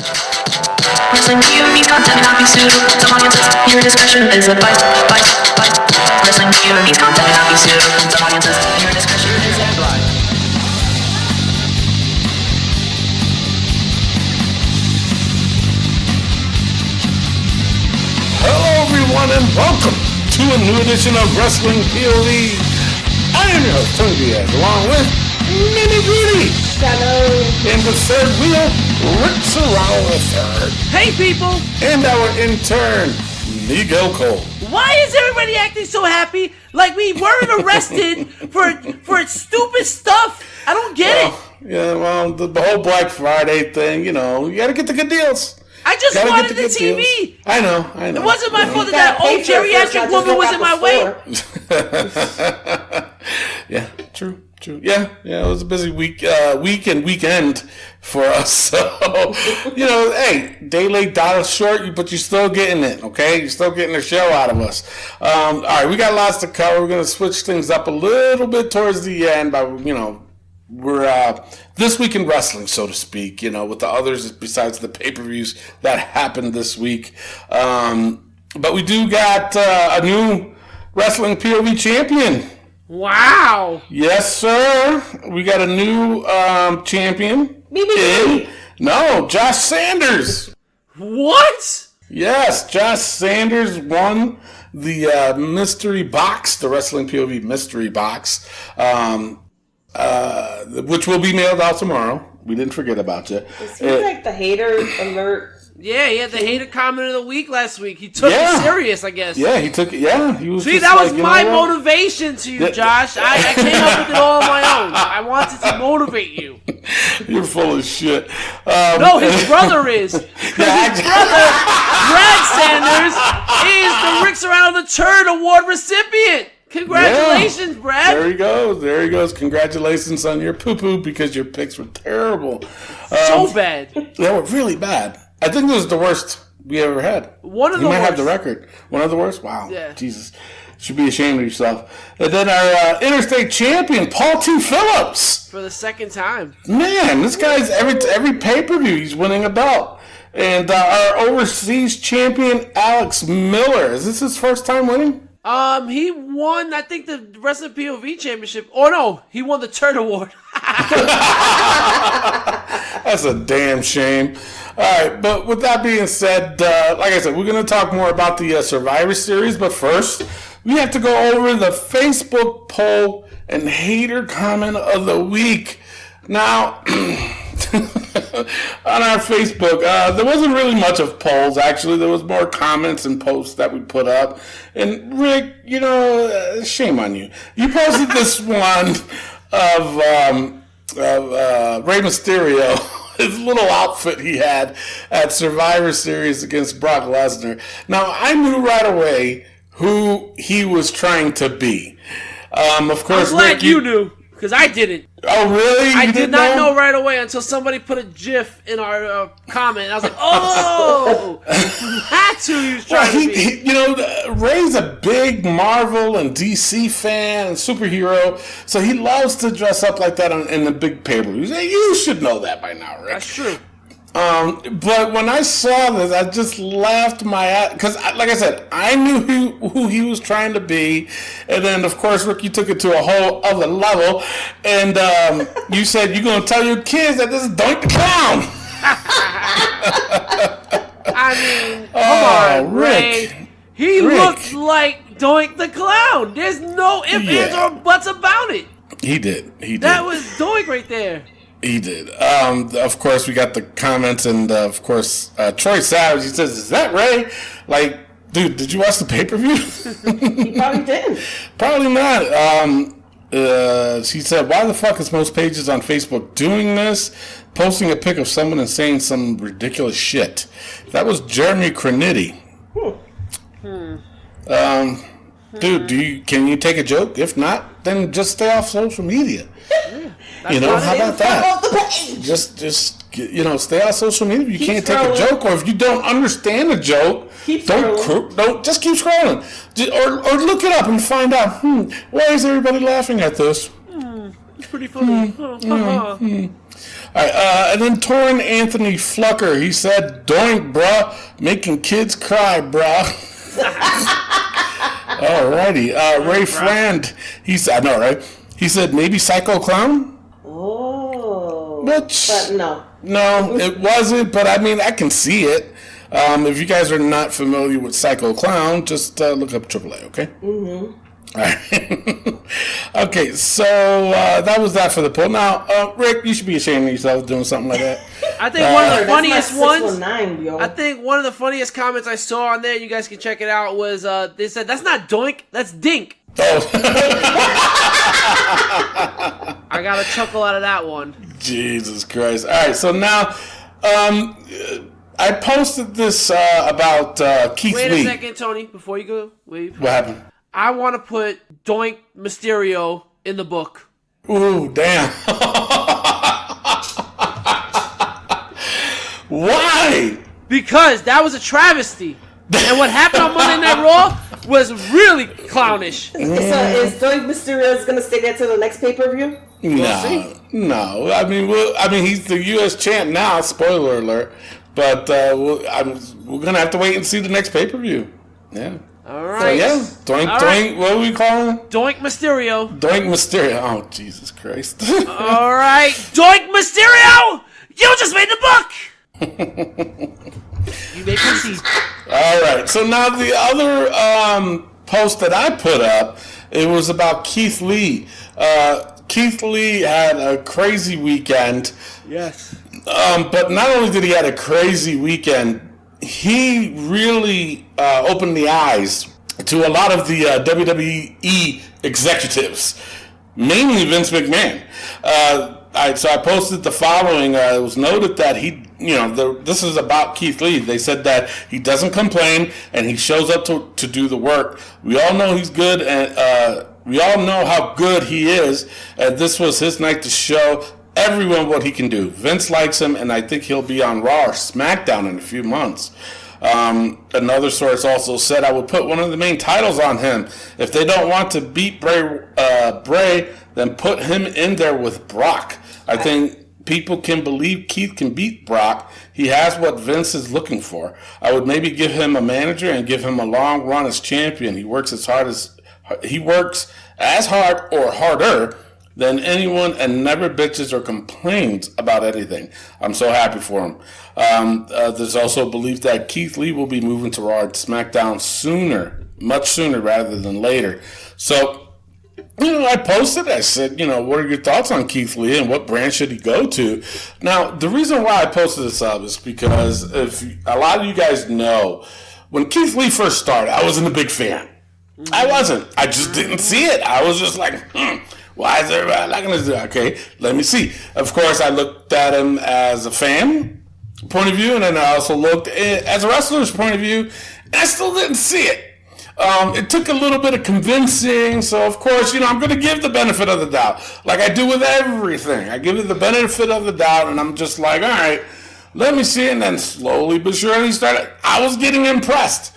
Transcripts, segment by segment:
Wrestling POV content may not be suitable to audiences. Your discretion is advised. Wrestling POV content may not be suitable to audiences. Your discretion is advised. Hello everyone and welcome to a new edition of Wrestling POV. I am your host, Tony Diaz, along with Mini Beauty. Hello. And the third wheel, Rick Serrano III. Hey people! And our intern, Miguel Cole. Why is everybody acting so happy like we weren't arrested for stupid stuff? I don't get it. Yeah, well, the whole Black Friday thing, you gotta get the good deals. I just wanted the TV. Deals. I know. It wasn't my fault that old geriatric woman was in my way. Yeah, true. Yeah, it was a busy week and weekend for us. So, hey, day late, dollar short, but you're still getting it, okay? You're still getting the show out of us. All right, we got lots to cover. We're going to switch things up a little bit towards the end, but, we're this week in wrestling, so to speak, with the others besides the pay-per-views that happened this week. But we do got a new Wrestling POV champion. Wow. Yes, sir. We got a new champion. No, Josh Sanders. What? Yes, Josh Sanders won the mystery box, the Wrestling POV mystery box, which will be mailed out tomorrow. We didn't forget about you. Is he like the hater alert? Yeah, he had the hater comment of the week last week. He took it serious, I guess. Yeah, he took it. Yeah, he was. See, that was my motivation to you, Josh. I came up with it all on my own. I wanted to motivate you. You're full of shit. No, his brother is. Because his brother, Brad Sanders, is the Rick Serrano the Turd Award recipient. Congratulations, Brad. There he goes. Congratulations on your poo-poo because your picks were terrible. So bad. They were really bad. I think this was the worst we ever had. One of the worst. You might worst. have the record. One of the worst? Wow. Yeah. Jesus. Should be ashamed of yourself. And then our interstate champion, Paul T. Phillips. For the second time. Man, this guy's every pay-per-view he's winning a belt. And our overseas champion, Alex Miller. Is this his first time winning? He won, I think, the Wrestling POV championship. Oh, no, he won the Turd Award. That's a damn shame. All right, but with that being said, like I said, we're going to talk more about the Survivor Series. But first, we have to go over the Facebook poll and hater comment of the week. Now, on our Facebook, there wasn't really much of polls, actually. There was more comments and posts that we put up. And Rick, shame on you. You posted this one of Rey Mysterio, his little outfit he had at Survivor Series against Brock Lesnar. Now, I knew right away who he was trying to be. Of course, I'm glad Rick, you knew, because I didn't. Oh, really? I did not know right away until somebody put a GIF in our comment. I was like, oh, that's who he was trying to be. Ray's a big Marvel and DC fan and superhero, so he loves to dress up like that in the big pay-per-views. You should know that by now, Rick. That's true. But when I saw this, I just laughed my ass because, like I said, I knew who he was trying to be, and then of course, Rick, you took it to a whole other level, and you said you're gonna tell your kids that this is Doink the Clown. I mean, come on, Ray. Rick. He looked like Doink the Clown. There's no ifs, ands, or buts about it. He did. That was Doink right there. He did. Of course, we got the comments, and of course, Troy Savage, he says, is that Ray? Like, dude, did you watch the pay-per-view? He probably didn't. Probably not. She said, why the fuck is most pages on Facebook doing this? Posting a pic of someone and saying some ridiculous shit. That was Jeremy Crenity. Dude, can you take a joke? If not, then just stay off social media. How about that? Just stay off social media. If you can't take a joke, or if you don't understand a joke, don't just keep scrolling, or look it up and find out. Why is everybody laughing at this? It's pretty funny. All right, and then Torrin Anthony Flucker, he said, "Doink, bruh, making kids cry, bruh." Alrighty, Ray Frand, he said, I know, right? He said, maybe Psycho Clown? Oh. Which, But no. no, it wasn't, but I mean, I can see it. If you guys are not familiar with Psycho Clown, just look up AAA, okay? Mm-hmm. All right. Okay, so that was that for the poll. Now, Rick, you should be ashamed of yourself doing something like that. I think one of the funniest ones. 619, yo. I think one of the funniest comments I saw on there, you guys can check it out, was they said, "That's not doink, that's dink." Oh. I got a chuckle out of that one. Jesus Christ. All right, so now I posted this about Keith Lee. Wait a second, Tony, before you go. Wait. What happened? I want to put Doink Mysterio in the book. Ooh, damn. Why? Because that was a travesty. And what happened on Monday Night Raw was really clownish. So is Doink Mysterio going to stay there till the next pay-per-view? No. I mean, he's the U.S. champ now. Spoiler alert. But we're gonna have to wait and see the next pay-per-view. Yeah. All right. So yeah, Doink. What are we calling him? Doink Mysterio. Doink Mysterio. Oh, Jesus Christ. All right, Doink Mysterio. You just made the book. You may proceed. All right. So now the other post that I put up, it was about Keith Lee. Keith Lee had a crazy weekend. Yes. But not only did he have a crazy weekend, he really opened the eyes to a lot of the WWE executives, mainly Vince McMahon. So I posted the following. It was noted that this is about Keith Lee. They said that he doesn't complain and he shows up to do the work. We all know he's good, and we all know how good he is. And this was his night to show everyone what he can do. Vince likes him, and I think he'll be on Raw or SmackDown in a few months. Another source also said, I would put one of the main titles on him. If they don't want to beat Bray, then put him in there with Brock. I think people can believe Keith can beat Brock. He has what Vince is looking for. I would maybe give him a manager and give him a long run as champion. He works as hard or harder than anyone and never bitches or complains about anything. I'm so happy for him. There's also a belief that Keith Lee will be moving to Raw and SmackDown much sooner rather than later. So, I posted, I said, what are your thoughts on Keith Lee and what brand should he go to? Now, the reason why I posted this up is because if a lot of you guys know, when Keith Lee first started, I wasn't a big fan. I wasn't. I just didn't see it. I was just like, why is everybody not going to do it? Okay, let me see. Of course, I looked at him as a fan point of view, and then I also looked as a wrestler's point of view, and I still didn't see it. It took a little bit of convincing, so of course, I'm going to give the benefit of the doubt, like I do with everything. I give it the benefit of the doubt, and I'm just like, all right, let me see it, and then slowly but surely I was getting impressed.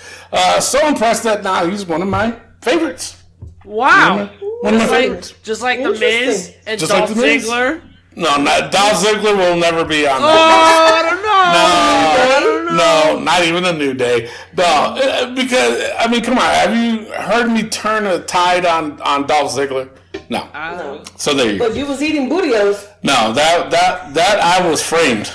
So impressed that now he's one of my favorites. Wow. One of my favorites. Just like The Miz and Just Dolph like The Miz. Ziggler. No, Dolph Ziggler will never be on Oh, that. I don't know. No, not even a New Day. No, because, come on. Have you heard me turn a tide on Dolph Ziggler? No. No. So there you go. But you was eating bootios. No, that I was framed.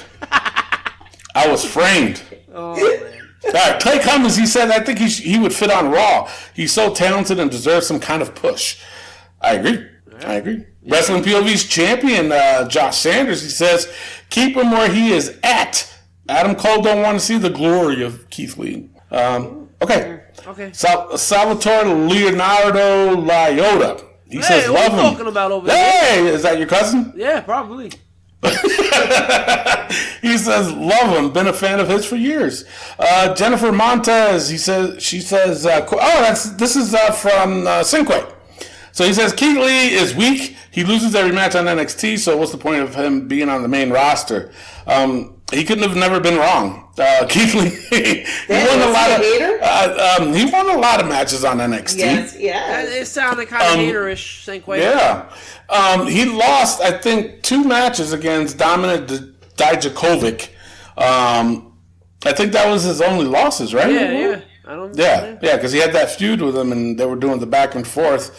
I was framed. Oh, man. All right, Clay Cummins, he said, I think he would fit on Raw. He's so talented and deserves some kind of push. I agree. Wrestling POV's champion, Josh Sanders, he says, keep him where he is at. Adam Cole don't want to see the glory of Keith Lee. Okay. Salvatore Leonardo Laiota. He says, what love are you him. talking about over there? Hey, is that your cousin? Yeah, probably. He says, love him. Been a fan of his for years. Jennifer Montez, she says, this is from Cinque. So he says, Keith Lee is weak. He loses every match on NXT, so what's the point of him being on the main roster? he couldn't have never been wrong. Keith Lee, he won a lot of. He won a lot of matches on NXT. Yes, yeah. It sounded kind of haterish, St. Quay. Yeah, he lost, I think, 2 matches against Dominik Dijakovic. I think that was his only losses, right? Yeah. Yeah, because he had that feud with him, and they were doing the back and forth,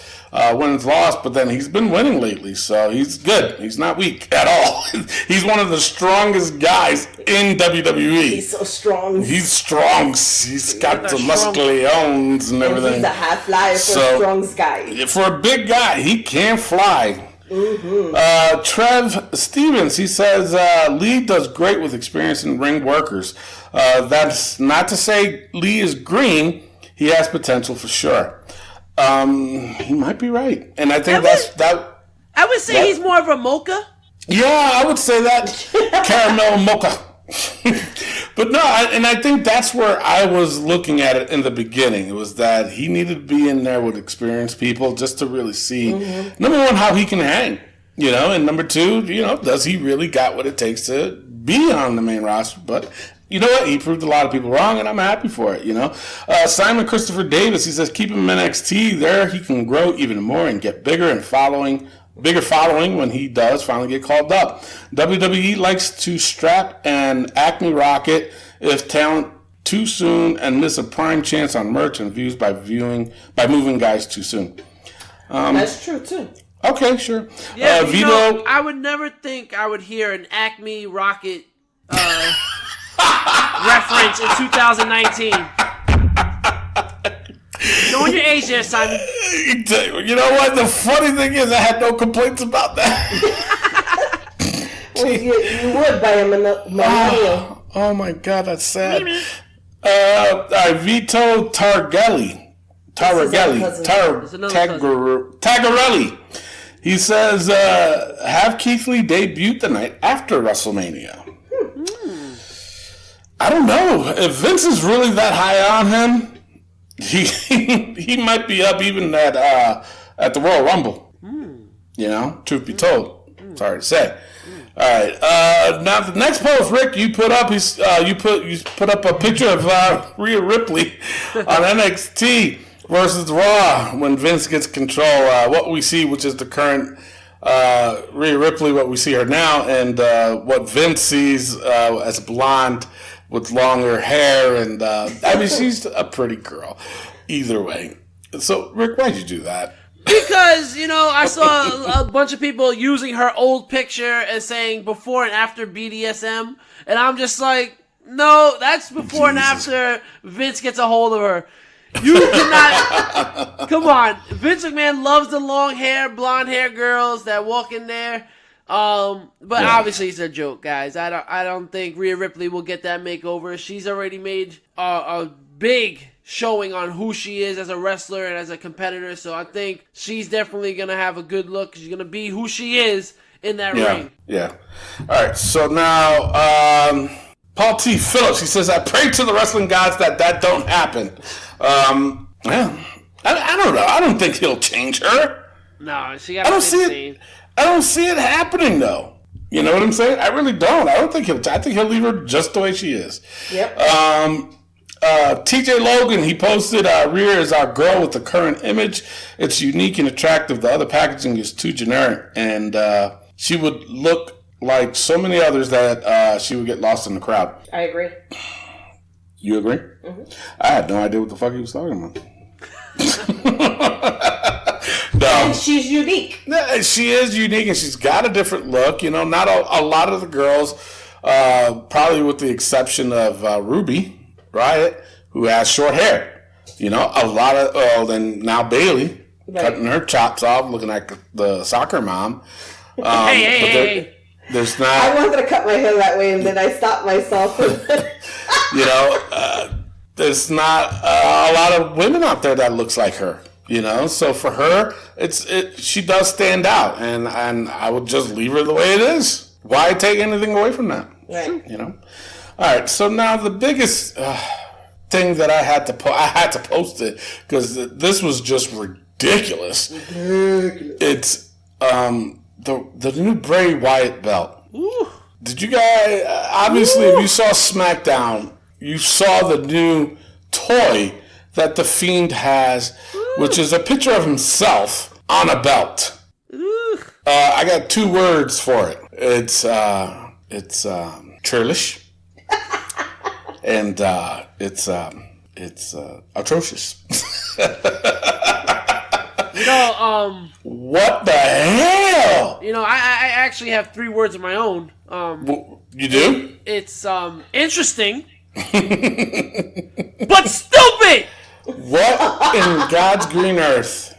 wins loss. But then he's been winning lately, so he's good. He's not weak at all. He's one of the strongest guys in WWE. He's so strong. He's strong. He's got the muscleons and everything. He's a high flyer for a strong guy. For a big guy, he can fly. Mm-hmm. Trev Stevens, he says Lee does great with experience in ring workers. That's not to say Lee is green. He has potential for sure. He might be right, and I think that. I would say he's more of a mocha. Yeah, I would say that caramel mocha. But no, I think that's where I was looking at it in the beginning. It was that he needed to be in there with experienced people just to really see, number one, how he can hang, and number two, does he really got what it takes to be on the main roster? But you know what? He proved a lot of people wrong, and I'm happy for it, Simon Christopher Davis, he says, keep him in NXT. There he can grow even more and get bigger following when he does finally get called up. WWE likes to strap an Acme rocket if talent too soon and miss a prime chance on merch and views by moving guys too soon. That's true too. Okay, sure. Yeah, Vito, I would never think I would hear an Acme rocket reference in 2019. Showing your age there, Simon. You know what? The funny thing is, I had no complaints about that. Well, you would buy him a millennial. Oh my God, that's sad. Vito Tagarelli. He says, have Keith Lee debut the night after WrestleMania. I don't know. If Vince is really that high on him, he might be up even at the Royal Rumble. Truth be told. Sorry to say. All right. Now the next post, Rick, you put up you put up a picture of Rhea Ripley on NXT versus Raw when Vince gets control. What we see, which is the current Rhea Ripley, what we see her now, and what Vince sees as blonde with longer hair, and she's a pretty girl. Either way. So, Rick, why'd you do that? Because, I saw a bunch of people using her old picture and saying before and after BDSM, and I'm just like, no, that's before and after Vince gets a hold of her. You cannot... Come on. Vince McMahon loves the long hair, blonde hair girls that walk in there. But obviously it's a joke, guys. I don't think Rhea Ripley will get that makeover. She's already made a big showing on who she is as a wrestler and as a competitor. So I think she's definitely gonna have a good look. She's gonna be who she is in that ring. Yeah. All right. So now, Paul T. Phillips, he says, I pray to the wrestling gods that don't happen. I don't know. I don't think he'll change her. No, she got to be insane. I don't see it happening, though. You know what I'm saying? I really don't. I think he'll leave her just the way she is. Yep. TJ Logan, he posted, Rhea is our girl with the current image. It's unique and attractive. The other packaging is too generic. And she would look like so many others that she would get lost in the crowd. I agree. You agree? Mm-hmm. I had no idea what the fuck he was talking about. No. And she's unique. She is unique, and she's got a different look. Not a lot of the girls, probably with the exception of Ruby Riott, who has short hair. A lot of, then now Bailey, cutting her chops off, looking like the soccer mom. Hey. There's not. I wanted to cut my hair that way, and then I stopped myself. There's not a lot of women out there that looks like her. So for her, she does stand out, and I would just leave her the way it is. Why take anything away from that? Right. All right. So now the biggest thing that I had to post it because this was just ridiculous. It's the new Bray Wyatt belt. Ooh. Did you guys, obviously, if you saw SmackDown, you saw the new toy that The Fiend has, which is a picture of himself on a belt. I got 2 words for it. It's churlish, and it's atrocious. What the hell? I actually have 3 words of my own. You do? It's interesting, but stupid. What in God's green earth,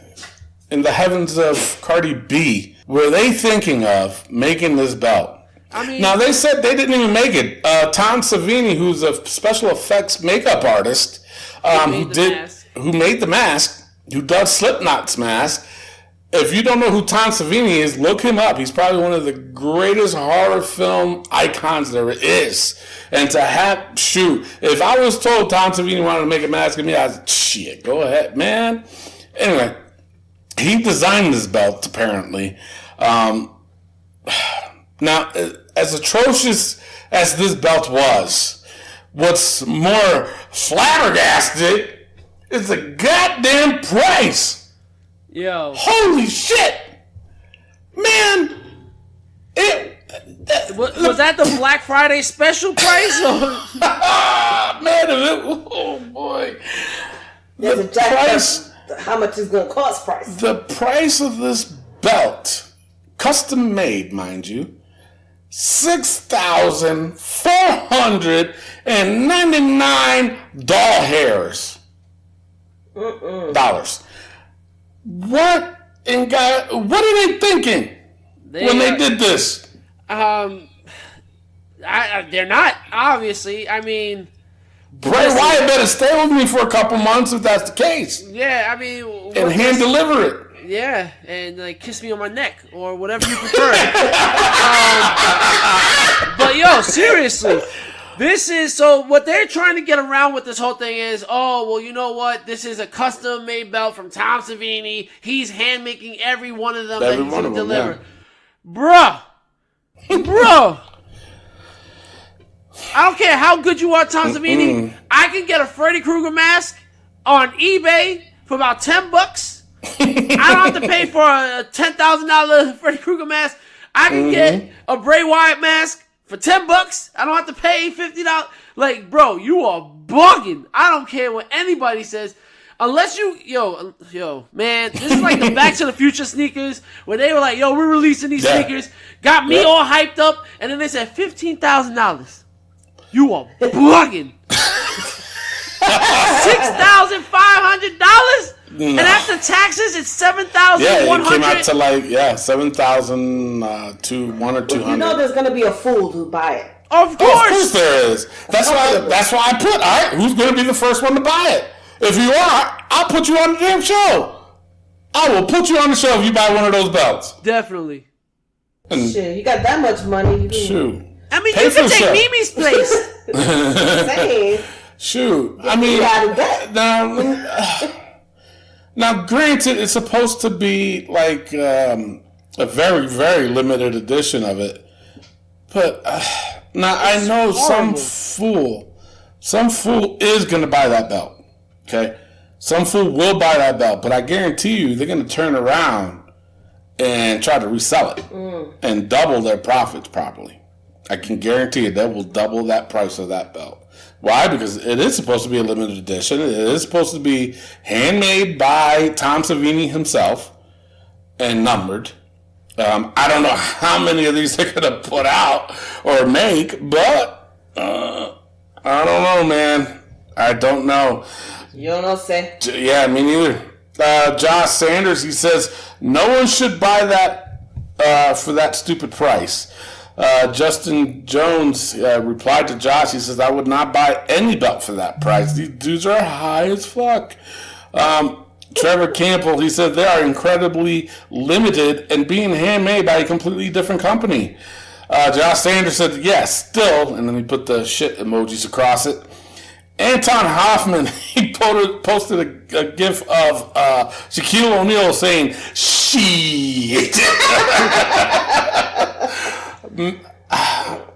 in the heavens of Cardi B, were they thinking of making this belt? Now, they said they didn't even make it. Tom Savini, who's a special effects makeup artist, who made the mask, who does Slipknot's mask. If you don't know who Tom Savini is, look him up. He's probably one of the greatest horror film icons there is. And to have, if I was told Tom Savini wanted to make a mask of me, I'd say, shit, go ahead, man. Anyway, he designed this belt, apparently. Now, as atrocious as this belt was, what's more flabbergasted is the goddamn price. Yo. Holy shit! Man! Was that the Black Friday special price? Man, oh boy. There's a price, how much it's going to cost price. The price of this belt, custom made, mind you, $6,499 doll hairs. Dollars. What in God? What are they thinking when they did this? They're not, obviously. I mean, Bray Wyatt better stay with me for a couple months if that's the case. Yeah, I mean, and hand deliver it. Yeah, and like kiss me on my neck or whatever you prefer. But yo, seriously. This is, so what they're trying to get around with this whole thing is, oh, well, you know what? This is a custom-made belt from Tom Savini. He's hand-making every one of them that he's going to deliver. Yeah. Bruh. I don't care how good you are, Tom Savini. I can get a Freddy Krueger mask on eBay for about $10. I don't have to pay for a $10,000 Freddy Krueger mask. I can get a Bray Wyatt mask for $10. I don't have to pay $50. Like, bro, you are bugging. I don't care what anybody says. Unless you, man, this is like the Back to the Future sneakers where they were like, yo, we're releasing these sneakers. Got me all hyped up. And then they said $15,000. You are bugging. $6,500? No. And after taxes, it's $7,100. Yeah, it came out to like $7,000 to $100 or $200. You know, there's gonna be a fool who buy it. Of course, of course there is. That's why I put. All right, who's gonna be the first one to buy it? If you are, I'll put you on the damn show. I will put you on the show if you buy one of those belts. Definitely. Shit, you got that much money. Shoot. I mean, you can take Mimi's place. Same. Shoot. I mean, now, granted, it's supposed to be like a very, very limited edition of it. But now I know some fool is going to buy that belt. Okay? Some fool will buy that belt, but I guarantee you they're going to turn around and try to resell it and double their profits probably. I can guarantee you they will double that price of that belt. Why? Because it is supposed to be a limited edition. It is supposed to be handmade by Tom Savini himself and numbered. I don't know how many of these they're going to put out or make, but I don't know, man. I don't know. You don't know, say? Yeah, me neither. Josh Sanders, he says, no one should buy that for that stupid price. Justin Jones replied to Josh. He says, I would not buy any belt for that price. These dudes are high as fuck. Trevor Campbell, he said, they are incredibly limited and being handmade by a completely different company. Josh Sanders said, yes, still, and then he put the shit emojis across it. Anton Hoffman, he posted a gif of Shaquille O'Neal saying, shit.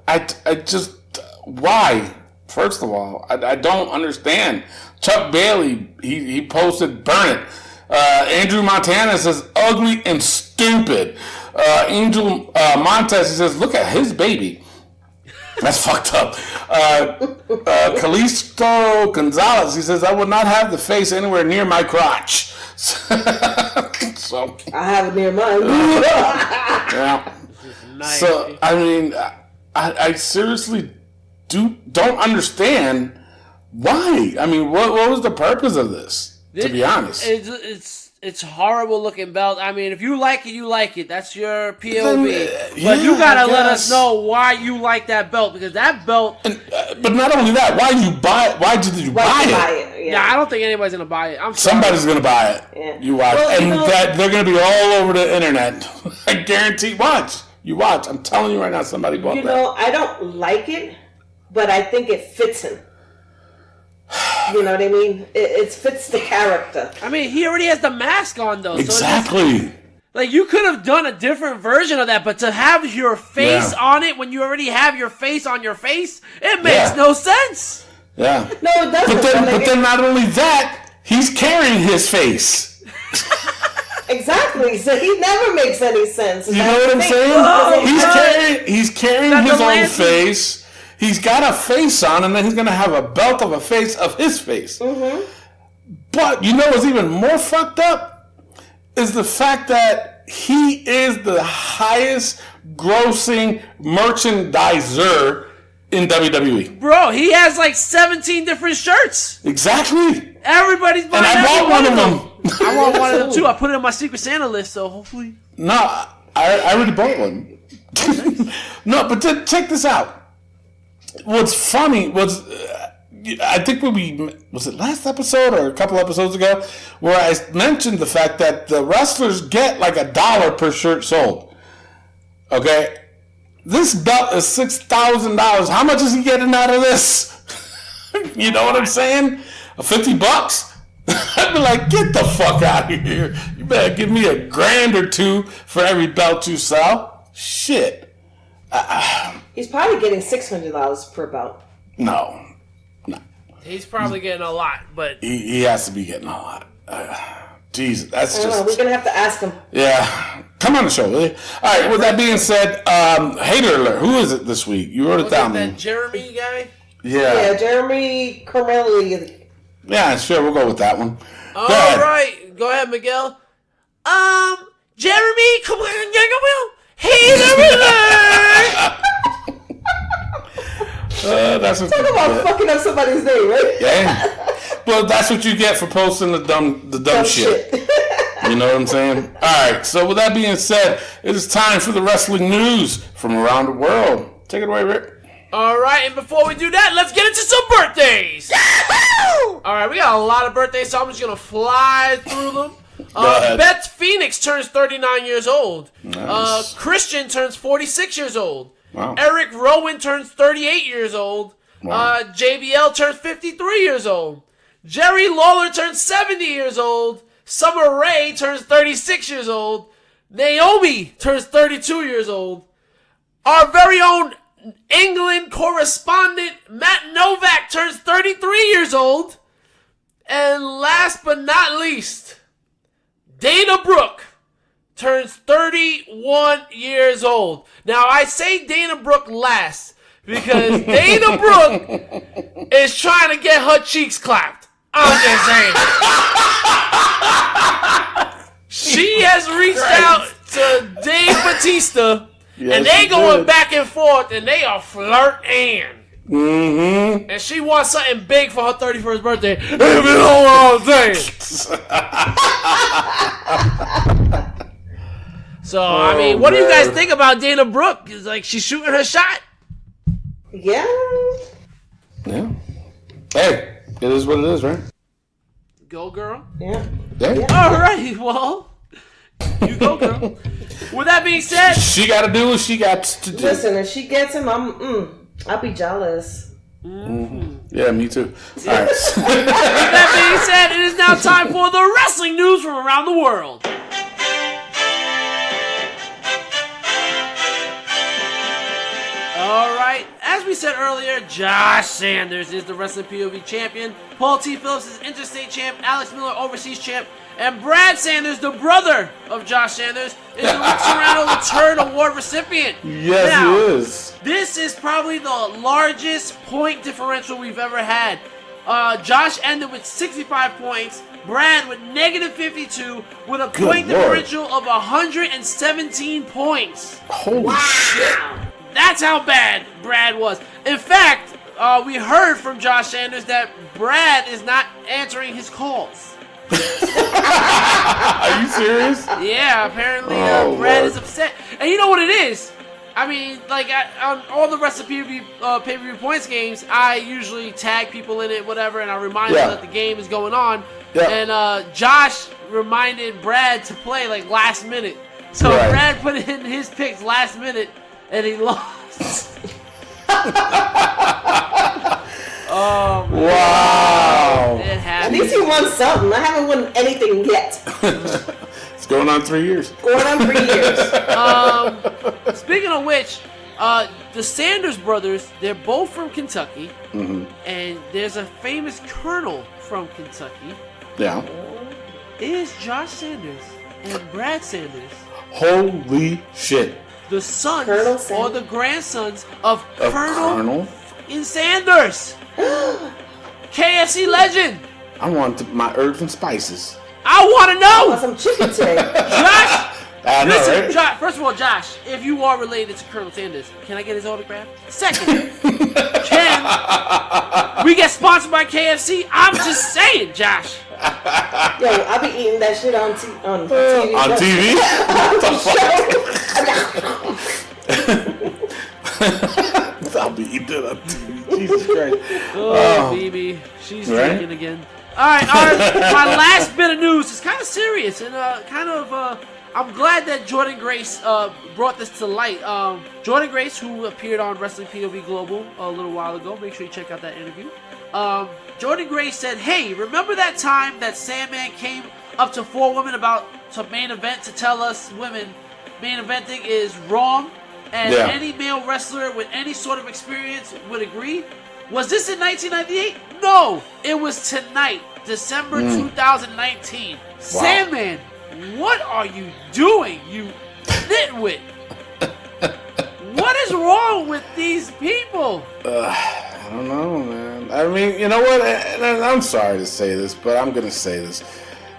I just, why? First of all, I don't understand. Chuck Bailey, he posted, burn it. Andrew Montana says, ugly and stupid. Angel Montez, he says, look at his baby. That's fucked up. Calisto Gonzalez, he says, I would not have the face anywhere near my crotch. So I have it near mine. yeah. Nice. So I mean, I seriously don't understand why. I mean, what was the purpose of this? To be honest, it's horrible looking belt. I mean, if you like it, you like it. That's your POV. Then, but you gotta I let guess. us know why you like that belt, because that belt. But not only that, why did you buy it? Yeah, I don't think anybody's gonna buy it. I'm sorry. Somebody's gonna buy it. Yeah. You watch, Well, and that they're gonna be all over the internet. I guarantee. Watch. You watch. I'm telling you right now, somebody bought You that. know, I don't like it, but I think it fits him. You know what I mean? It fits the character. I mean, he already has the mask on though. Exactly. So like, you could have done a different version of that, but to have your face on it when you already have your face on your face, it makes no sense. Yeah. No, it doesn't. But then not only that, he's carrying his face. Exactly. So he never makes any sense. You know what I'm saying? Oh, He's carrying That's his the own lantern. face. He's got a face on, and then he's gonna have a belt of a face of his face. Mm-hmm. But you know what's even more fucked up is the fact that he is the highest grossing merchandiser in WWE. Bro, he has like 17 different shirts. Exactly. Everybody's buying And I every bought one of them. I want one of them too. I put it in my Secret Santa list, so hopefully. No, I already bought one. No, but check this out. What's funny was, I think was it last episode or a couple episodes ago, where I mentioned the fact that the wrestlers get like $1 per shirt sold. Okay? This belt is $6,000. How much is he getting out of this? You know what I'm saying? $50? I'd be like, get the fuck out of here. You better give me $1,000 or $2 for every belt you sell. Shit. He's probably getting $600 per belt. No. He's probably getting a lot, but He has to be getting a lot. Jesus, that's I don't know. We're just... gonna have to ask him. Yeah. Come on the show, will you? All right, with that being said, hater alert. Who is it this week? You wrote it was down, that man. Jeremy guy? Yeah, Jeremy Cormelli. Yeah, sure, we'll go with that one. All Go ahead. right, go ahead, Miguel. Jeremy, come on, hater alert! That's what Talk about fucking up somebody's name, right? Yeah. Well, that's what you get for posting the dumb shit. You know what I'm saying? All right. So with that being said, it is time for the wrestling news from around the world. Take it away, Rick. All right, and before we do that, let's get into some birthdays. All right, we got a lot of birthdays, so I'm just gonna fly through them. Go ahead. Beth Phoenix turns 39 years old. Nice. Christian turns 46 years old. Wow. Eric Rowan turns 38 years old. Wow. JBL turns 53 years old. Jerry Lawler turns 70 years old. Summer Rae turns 36 years old. Naomi turns 32 years old. Our very own England correspondent Matt Novak turns 33 years old. And last but not least, Dana Brooke turns 31 years old. Now, I say Dana Brooke last because Dana Brooke is trying to get her cheeks clapped. I'm just saying. She has reached out to Dave Bautista, Yes, and they she going did. back and forth, and they are flirting. Mm-hmm. And she wants something big for her 31st birthday. If you know what I'm saying. So, I mean, what do you guys man. think about Dana Brooke? Is like she's shooting her shot? Yeah. Yeah. Hey, it is what it is, right? Go, girl. Yeah. Yeah. All right, well, you go, girl. With that being said, She got to do what she got to do. Listen, if she gets him, I'll be jealous. Yeah, me too. All right. with that being said, it is now time for the wrestling news from around the world. All right. As we said earlier, Josh Sanders is the Wrestling POV champion. Paul T. Phillips is interstate champ. Alex Miller, overseas champ. And Brad Sanders, the brother of Josh Sanders, is the Rick Serrano Return Award recipient. Yes, now, he is. This is probably the largest point differential we've ever had. Josh ended with 65 points. Brad with negative 52 with a point differential of 117 points. Holy shit. That's how bad Brad was. In fact, we heard from Josh Sanders that Brad is not answering his calls. Are you serious? Yeah, apparently Brad is upset. And you know what it is? I mean, like, on all the rest of pay-per-view points games, I usually tag people in it, whatever, and I remind them that the game is going on. Yeah. And Josh reminded Brad to play, like, last minute. So Brad put in his picks last minute, and he lost. Oh, man. Wow. It happened. At least he won something. I haven't won anything yet. It's going on 3 years. Going on 3 years. Speaking of which, the Sanders brothers, they're both from Kentucky. Mm-hmm. And there's a famous colonel from Kentucky. Yeah. Is Josh Sanders and Brad Sanders. Holy shit. The sons or the grandsons of Colonel Sanders. KFC legend. I want my herbs and spices. I want to know. I want some chicken today. Josh. I know, Listen, right? Josh, first of all, Josh, if you are related to Colonel Sanders, can I get his autograph? Second, can we get sponsored by KFC? I'm just saying, Josh. Yo, I be eating that shit on TV. On TV? What the fuck? I'll be eating it on TV. Jesus Christ. Oh, baby. She's drinking again. All right, my last bit of news is kind of serious and I'm glad that Jordan Grace brought this to light. Jordan Grace, who appeared on Wrestling POV Global a little while ago, make sure you check out that interview. Jordan Grace said, "Hey, remember that time that Sandman came up to 4 women about to main event to tell us women main eventing is wrong, and any male wrestler with any sort of experience would agree? Was this in 1998? No, it was tonight, December 2019. Wow. Sandman, what are you doing, you nitwit? What is wrong with these people?" I don't know, man. I mean, you know what? And I'm sorry to say this, but I'm going to say this.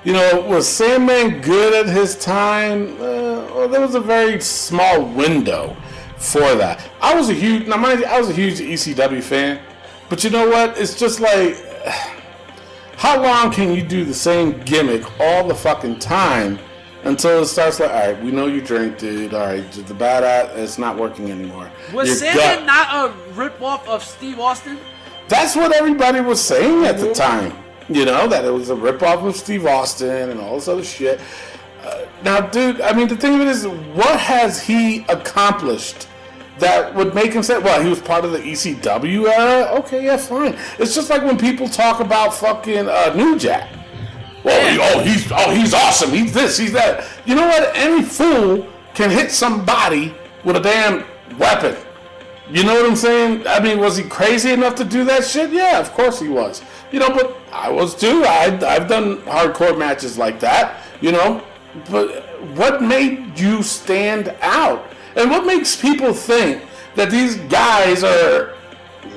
You know, was Sandman good at his time? Well, there was a very small window for that. I was a huge ECW fan, but you know what? It's just like, how long can you do the same gimmick all the fucking time until it starts like, all right, we know you drink, dude. All right, the badass, it's not working anymore. Was Sandman not a ripoff of Steve Austin? That's what everybody was saying at the time. You know, that it was a ripoff of Steve Austin and all this other shit. Now, dude, I mean, the thing of it is, what has he accomplished that would make him say, well, he was part of the ECW era? Okay, yeah, fine. It's just like when people talk about fucking New Jack. Well, he's awesome. He's this, he's that. You know what? Any fool can hit somebody with a damn weapon. You know what I'm saying? I mean, was he crazy enough to do that shit? Yeah, of course he was. You know, but I was too. I've done hardcore matches like that, you know. But what made you stand out? And what makes people think that these guys are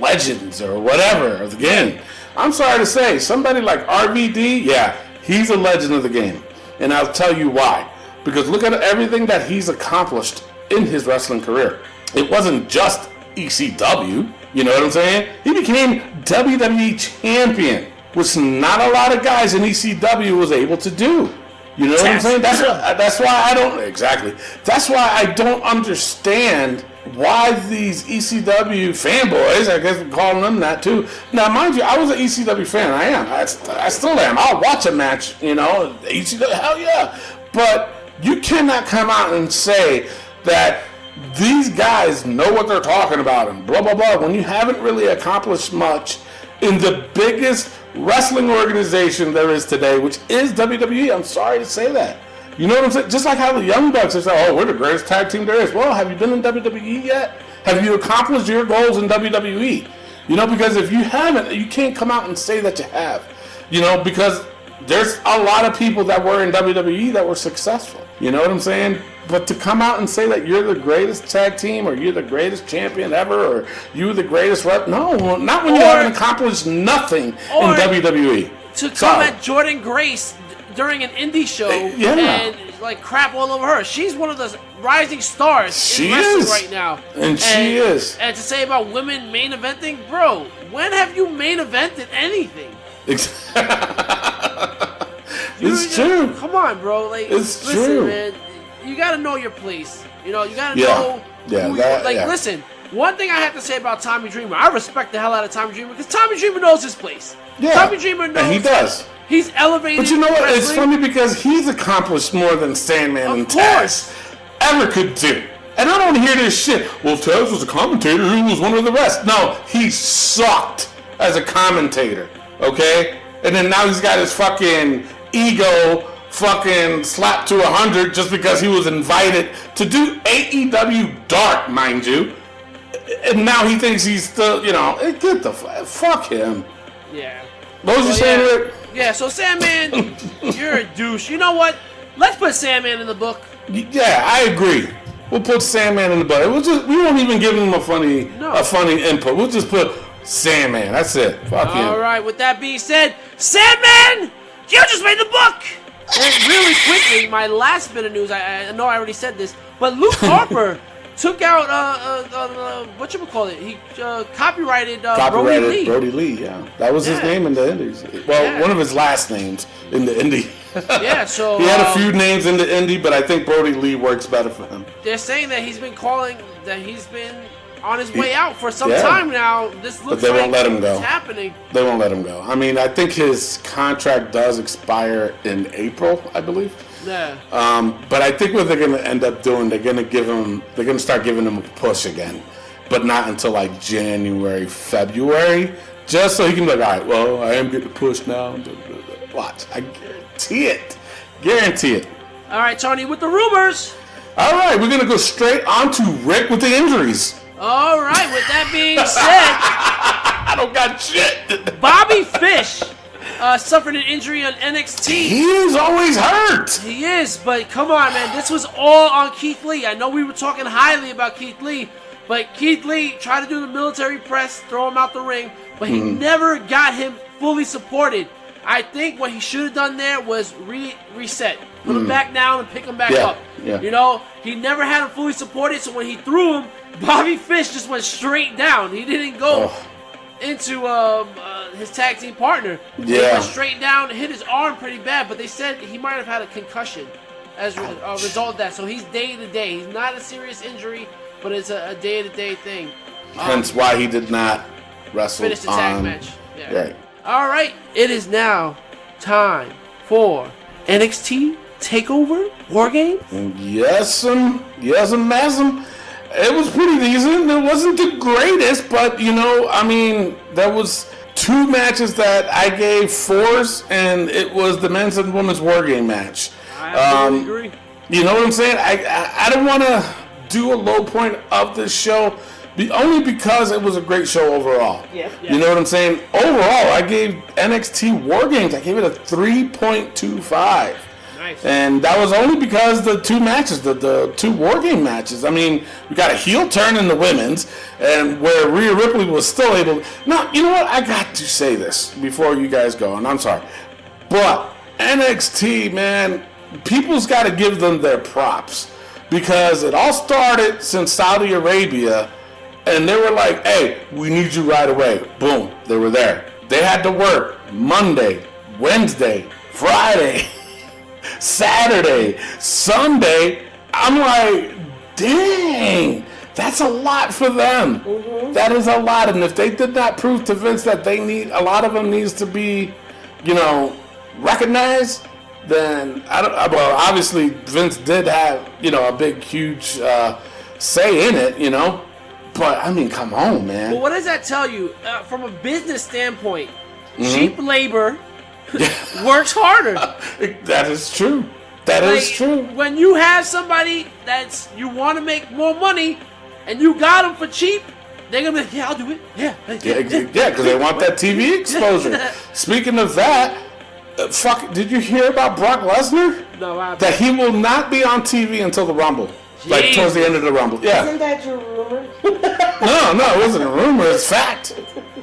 legends or whatever of the game? I'm sorry to say, somebody like RVD, yeah, he's a legend of the game. And I'll tell you why. Because look at everything that he's accomplished in his wrestling career. It wasn't just ECW, you know what I'm saying? He became WWE champion, which not a lot of guys in ECW was able to do. You know what I'm saying? That's why I don't understand why these ECW fanboys, I guess we're calling them that too. Now, mind you, I was an ECW fan. I am. I still am. I'll watch a match, you know, ECW, hell yeah. But you cannot come out and say that these guys know what they're talking about and blah, blah, blah, when you haven't really accomplished much in the biggest wrestling organization there is today, which is WWE. I'm sorry to say that. You know what I'm saying? Just like how the Young Bucks are saying, oh, we're the greatest tag team there is. Well, have you been in WWE yet? Have you accomplished your goals in WWE? You know, because if you haven't, you can't come out and say that you have. You know, because there's a lot of people that were in WWE that were successful. You know what I'm saying? But to come out and say that you're the greatest tag team or you're the greatest champion ever or you're the greatest rep, no, not when you haven't accomplished nothing in WWE. To come at Jordan Grace during an indie show and like crap all over her. She's one of the rising stars in wrestling right now. And she is. And to say about women main eventing, bro, when have you main evented anything? It's true. Come on, bro. Like, it's listen, true, man. You gotta know your place. You know, you gotta know who you are. Like, listen. One thing I have to say about Tommy Dreamer, I respect the hell out of Tommy Dreamer because Tommy Dreamer knows his place. Yeah. Tommy Dreamer knows. And he does. He's elevated. But you know what? wrestling. It's funny because he's accomplished more than Sandman and Taz ever could do. And I don't hear this shit. Well, Taz was a commentator who was one of the rest. No, he sucked as a commentator. Okay? And then now he's got his fucking ego fucking slapped to 100 just because he was invited to do AEW Dark, mind you. And now he thinks he's still, you know, get the fuck him. Yeah. What was you saying, Rick? Yeah, so Sandman, you're a douche. You know what? Let's put Sandman in the book. Yeah, I agree. We'll put Sandman in the book. We won't even give him a funny input. We'll just put Sandman. That's it. Fuck him. All right. With that being said, Sandman, you just made the book. And really quickly, my last bit of news. I know I already said this, but Luke Harper took out whatchamacallit. He copyrighted Brody Lee. Yeah, that was his name in the Indies. Well, one of his last names in the Indie. Yeah, so he had a few names in the Indie, but I think Brody Lee works better for him. They're saying that he's been on his way out for some time now. This looks but they won't let him go. It's happening. They won't let him go. I mean, I think his contract does expire in April, I believe. Yeah. But I think what they're going to end up doing, they're going to start giving him a push again, but not until like January, February, just so he can be like, all right, well, I am getting pushed now. Watch, I guarantee it. All right, Tony, with the rumors. All right, we're going to go straight on to Rick with the injuries. All right, with that being said, I don't got shit. Bobby Fish suffered an injury on NXT. He is always hurt. He is, but come on, man. This was all on Keith Lee. I know we were talking highly about Keith Lee, but Keith Lee tried to do the military press, throw him out the ring, but he never got him fully supported. I think what he should have done there was reset. Put him back down and pick him back up. Yeah. You know, he never had him fully supported, so when he threw him, Bobby Fish just went straight down. He didn't go into his tag team partner. He went straight down, hit his arm pretty bad, but they said he might have had a concussion as a result of that. So he's day-to-day. He's not a serious injury, but it's a day-to-day thing. Hence why he did not wrestle finish the tag match. Yeah. Right. All right, it is now time for NXT TakeOver War Games. Yes, madam. It was pretty decent. It wasn't the greatest, but you know, I mean, there was 2 matches that I gave 4s, and it was the men's and women's War Game match. I absolutely agree. You know what I'm saying? I don't want to do a low point of this show. Only because it was a great show overall. Yep. You know what I'm saying? Overall, I gave NXT War Games, I gave it a 3.25. Nice. And that was only because the 2 matches, the 2 War Game matches. I mean, we got a heel turn in the women's, and where Rhea Ripley was still able. Now, you know what? I got to say this before you guys go, and I'm sorry. But NXT, man, people's got to give them their props. Because it all started since Saudi Arabia. And they were like, hey, we need you right away. Boom, they were there. They had to work Monday, Wednesday, Friday, Saturday, Sunday. I'm like, dang, that's a lot for them. Mm-hmm. That is a lot. And if they did not prove to Vince that a lot of them needs to be, you know, recognized, then well, obviously Vince did have, you know, a big, huge say in it, you know. But, I mean, come on, man. Well, what does that tell you? From a business standpoint, cheap labor works harder. That is true. That is true. When you have somebody you want to make more money, and you got them for cheap, they're gonna be like, yeah, I'll do it. Yeah, because they want that TV exposure. Speaking of that, did you hear about Brock Lesnar? No, that he will not be on TV until the Rumble. Like towards the end of the Rumble. Yeah. Isn't that your rumor? No, it wasn't a rumor. It's fact.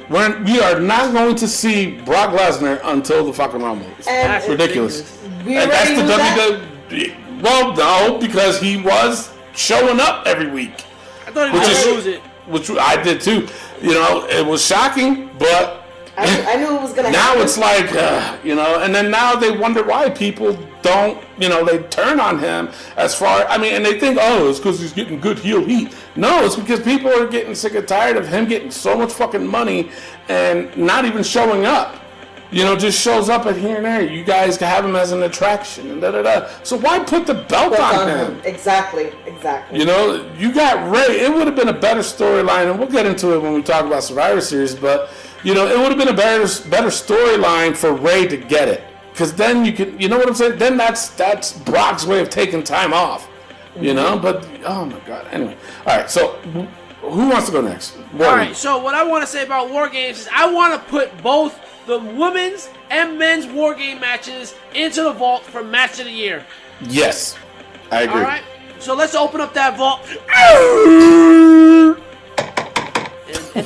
We are not going to see Brock Lesnar until the fucking Rumble. That's ridiculous. We And that's the that? WWE. Well, no, because he was showing up every week. I thought he was going to lose it. Which I did too. You know, it was shocking, but I knew it was going to now happen. it's like, you know, and then now they wonder why people don't, you know, they turn on him as far, I mean, and they think, oh, it's because he's getting good heel heat. No, it's because people are getting sick and tired of him getting so much fucking money and not even showing up. You know, just shows up at here and there. You guys can have him as an attraction and da-da-da. So why put the belt on him? Exactly. You know, you got Ray. It would have been a better storyline, and we'll get into it when we talk about Survivor Series, but, you know, it would have been a better storyline for Ray to get it. Because then you could, you know what I'm saying? Then that's Brock's way of taking time off. You know? But, oh my God. Anyway. All right, so who wants to go next? All right, so what I want to say about War Games is I want to put both the women's and men's War Game matches into the vault for Match of the Year. Yes, I agree. All right, so let's open up that vault.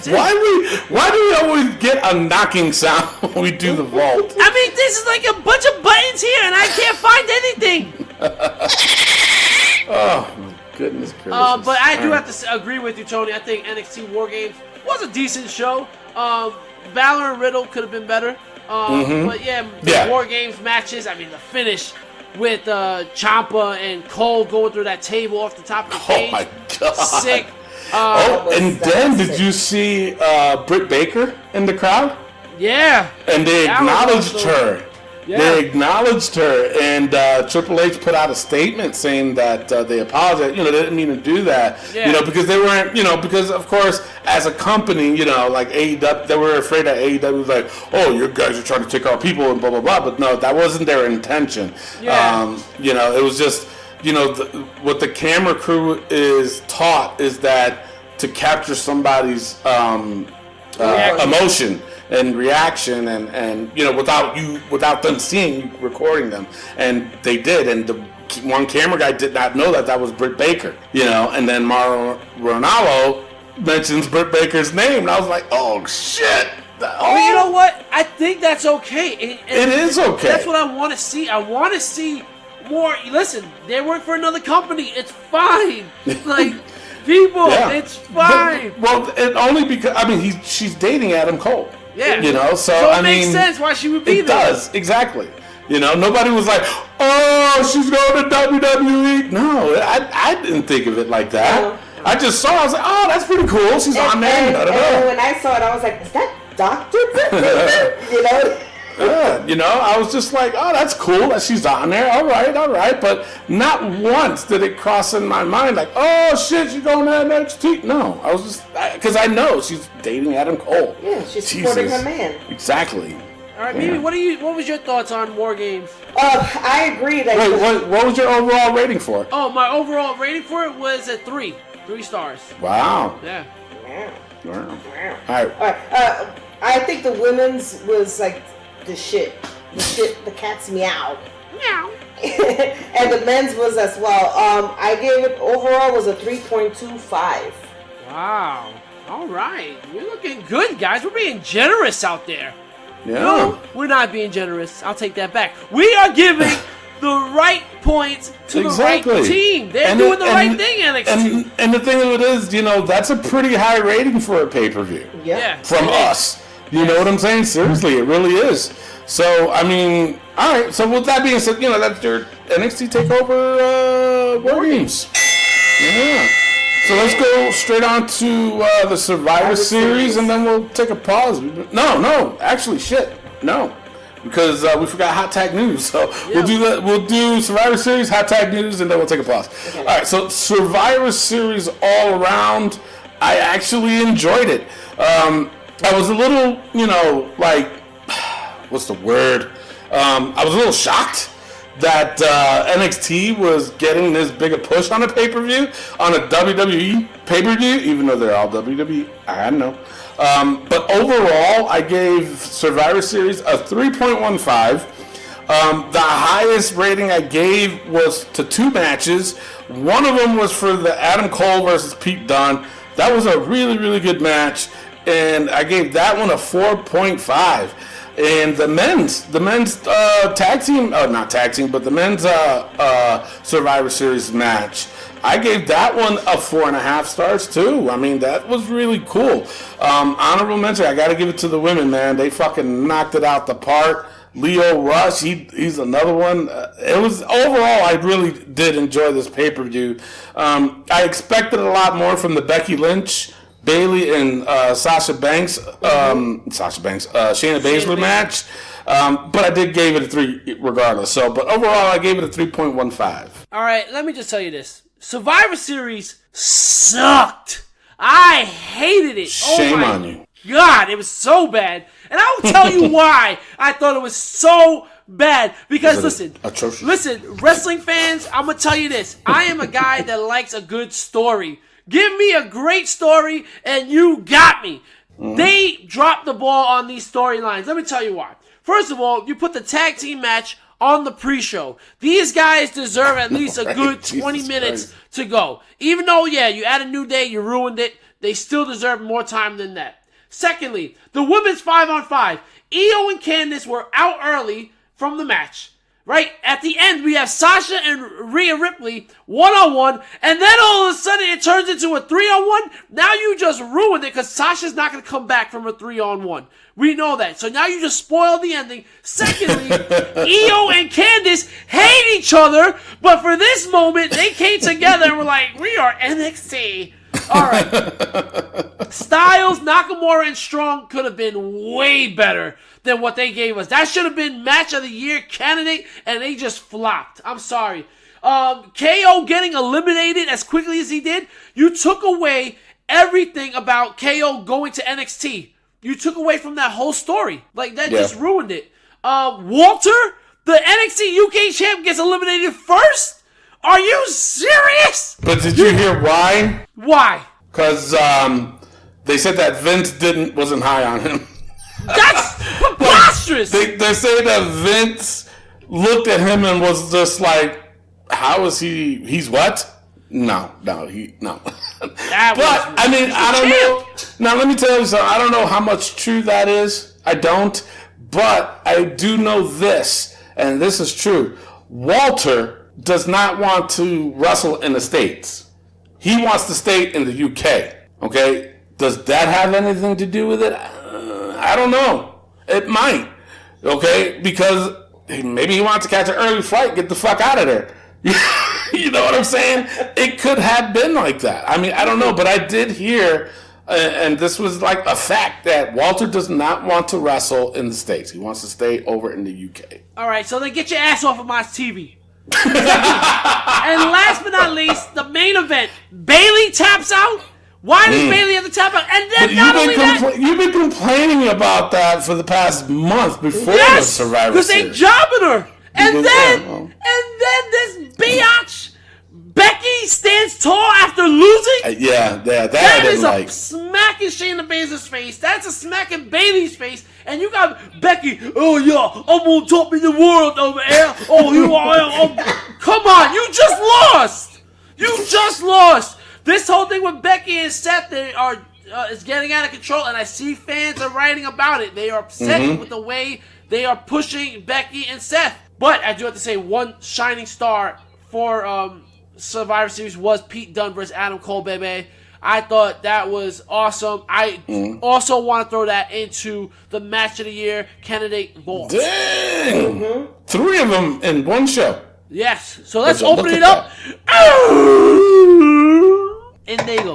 Why do we always get a knocking sound when we do the vault? I mean, this is like a bunch of buttons here, and I can't find anything. Oh, my goodness gracious. But I do have to agree with you, Tony. I think NXT War Games was a decent show. Balor and Riddle could have been better. But yeah, the War Games matches, I mean, the finish with Ciampa and Cole going through that table off the top of the cage. Oh, my God. Sick. And then did you see Britt Baker in the crowd? Yeah. And they acknowledged her. Yeah. They acknowledged her, and Triple H put out a statement saying that they apologized. You know, they didn't mean to do that. Yeah. You know, because they weren't. You know, because of course, as a company, you know, like AEW, they were afraid that AEW was like, "Oh, you guys are trying to take our people," and blah blah blah. But no, that wasn't their intention. Yeah. You know, it was just, you know, what the camera crew is taught is that to capture somebody's emotion and reaction and you know, without them seeing you recording them, and they did, and the one camera guy did not know that was Britt Baker, you know, and then Mauro Ranallo mentions Britt Baker's name, and I was like, oh shit. Well, you know what? I think that's okay. It is okay. That's what I want to see. I want to see more. Listen, they work for another company. It's fine. Like, people, it's fine. And only because, I mean, she's dating Adam Cole. Yeah. You know, so it makes sense why she would be there. It does, exactly. You know, nobody was like, oh, she's going to WWE. No, I didn't think of it like that. I just saw it, I was like, oh, that's pretty cool. She's on there. And when I saw it, I was like, is that Dr. You know? Yeah, you know, I was just like, oh, that's cool that she's on there. All right. But not once did it cross in my mind like, oh, shit, she's going to NXT. No, I was just, because I know she's dating Adam Cole. Yeah, she's supporting her man. Exactly. All right, Mimi, what was your thoughts on War Games? I agree. That Wait, what was your overall rating for it? Oh, my overall rating for it was a 3 stars. Wow. Yeah. Wow. All right. I think the women's was like the shit, the cat's meow. Meow. And the men's was as well. I gave it overall was a 3.25. Wow. All right. We're looking good, guys. We're being generous out there. Yeah. No, we're not being generous. I'll take that back. We are giving the right points to the right team. They're doing the right thing, NXT. And the thing of it is, you know, that's a pretty high rating for a pay-per-view. Yeah. From us. You know what I'm saying? Seriously, it really is. So, I mean, all right. So, with that being said, you know, that's your NXT TakeOver War Games. Yeah. So, let's go straight on to the Survivor Series, and then we'll take a pause. No. Actually, shit. No. Because we forgot Hot Tag News. So, we'll do that. We'll do Survivor Series, Hot Tag News, and then we'll take a pause. Okay. All right. So, Survivor Series all around, I actually enjoyed it. I was a little, you know, like, what's the word? I was a little shocked that NXT was getting this bigger push on a pay-per-view, on a WWE pay-per-view, even though they're all WWE. I know. But overall, I gave Survivor Series a 3.15. The highest rating I gave was to 2 matches. One of them was for the Adam Cole versus Pete Dunne. That was a really, really good match, and I gave that one a 4.5. And the men's tag team, not tag team, but the men's Survivor Series match, I gave that one a 4.5 stars too. I mean, that was really cool. Honorable mention, I got to give it to the women, man. They fucking knocked it out the park. Leo Rush, he's another one. It was overall, I really did enjoy this pay-per-view. I expected a lot more from the Becky Lynch, Bayley, and Shayna Baszler match, but I did give it a 3 regardless. So, but overall, I gave it a 3.15. All right, let me just tell you this: Survivor Series sucked. I hated it. Shame on you. God, it was so bad. And I will tell you why I thought it was so bad. Because listen, wrestling fans, I'm going to tell you this. I am a guy that likes a good story. Give me a great story and you got me. Mm-hmm. They dropped the ball on these storylines. Let me tell you why. First of all, you put the tag team match on the pre-show. These guys deserve at least a good 20 minutes to go. Even though, you add a New Day, you ruined it. They still deserve more time than that. Secondly, the women's 5-on-5. Io and Candice were out early from the match. Right? At the end, we have Sasha and Rhea Ripley 1-on-1, and then all of a sudden it turns into a 3-on-1. Now you just ruined it because Sasha's not going to come back from a 3-on-1. We know that. So now you just spoiled the ending. Secondly, Io and Candice hate each other, but for this moment, they came together and were like, we are NXT. All right. Styles, Nakamura, and Strong could have been way better than what they gave us. That should have been match of the year candidate, and they just flopped. I'm sorry. KO getting eliminated as quickly as he did, you took away everything about KO going to NXT. You took away from that whole story. Like, that just ruined it. Walter, the NXT UK champ, gets eliminated first? Are you serious? But did you hear why? Why? Because they said that Vince wasn't high on him. That's preposterous. They say that Vince looked at him and was just like, "How is he? He's what? No. But I mean, I don't know. Now let me tell you something. I don't know how much true that is. I don't. But I do know this, and this is true. Walter does not want to wrestle in the States. He wants to stay in the UK. Okay? Does that have anything to do with it? I don't know. It might. Okay? Because maybe he wants to catch an early flight, get the fuck out of there. You know what I'm saying? It could have been like that. I mean, I don't know, but I did hear, and this was like a fact, that Walter does not want to wrestle in the States. He wants to stay over in the UK. All right, so then get your ass off of my TV. And last but not least, the main event. Bayley taps out. Why does Bayley have to tap out? And then not only that, you've been complaining about that for the past month before the Survivor Series. Because they jobbing her. And then this biatch Becky stands tall after losing. That is a smack in Shayna Baszler's face. That's a smack in Bayley's face. And you got Becky. Oh yeah, I'm on top of the world over there. Oh, you are. Come on, you just lost. You just lost. This whole thing with Becky and Seth is getting out of control, and I see fans are writing about it. They are upset with the way they are pushing Becky and Seth. But I do have to say, one shining star for Survivor Series was Pete Dunne versus Adam Cole, baby. I thought that was awesome. I also want to throw that into the match of the year candidate vault. Dang! 3 of them in one show. Yes. So let's open it up. And they go.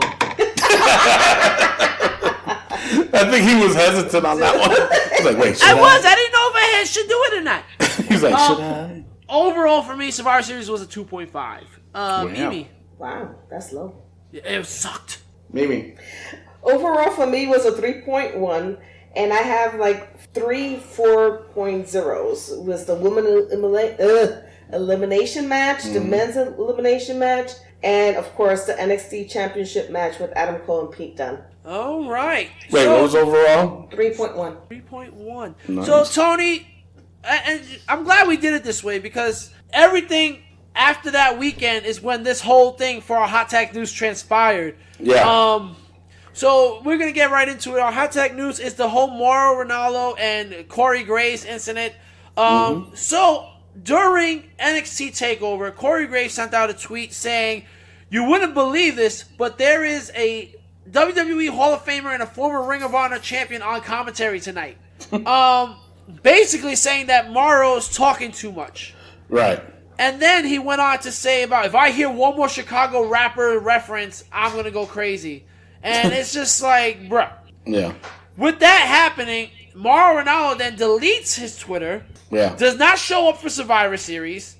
I think he was hesitant on that one. He's like, wait, I didn't know if I should do it or not. He's like, should I? Overall, for me, Survivor Series was a 2.5. Mimi. Wow, that's low. It sucked. Mimi. Overall, for me, was a 3.1, and I have like 3 4.0s. Was the woman elimination match, the men's elimination match, and of course the NXT Championship match with Adam Cole and Pete Dunne. All right. Wait, So, what was overall? 3.1. 3.1. Nice. So, Tony, and I'm glad we did it this way because everything after that weekend is when this whole thing for our Hot Tag News transpired. Yeah. So we're going to get right into it. Our Hot Tag News is the whole Mauro Ranallo and Corey Graves incident. So during NXT TakeOver, Corey Graves sent out a tweet saying, "You wouldn't believe this, but there is a WWE Hall of Famer and a former Ring of Honor champion on commentary tonight." Basically saying that Mauro's talking too much. Right. And then he went on to say about, if I hear one more Chicago rapper reference, I'm going to go crazy. And it's just like, bruh. Yeah. With that happening, Mauro Ranallo then deletes his Twitter. Yeah. Does not show up for Survivor Series.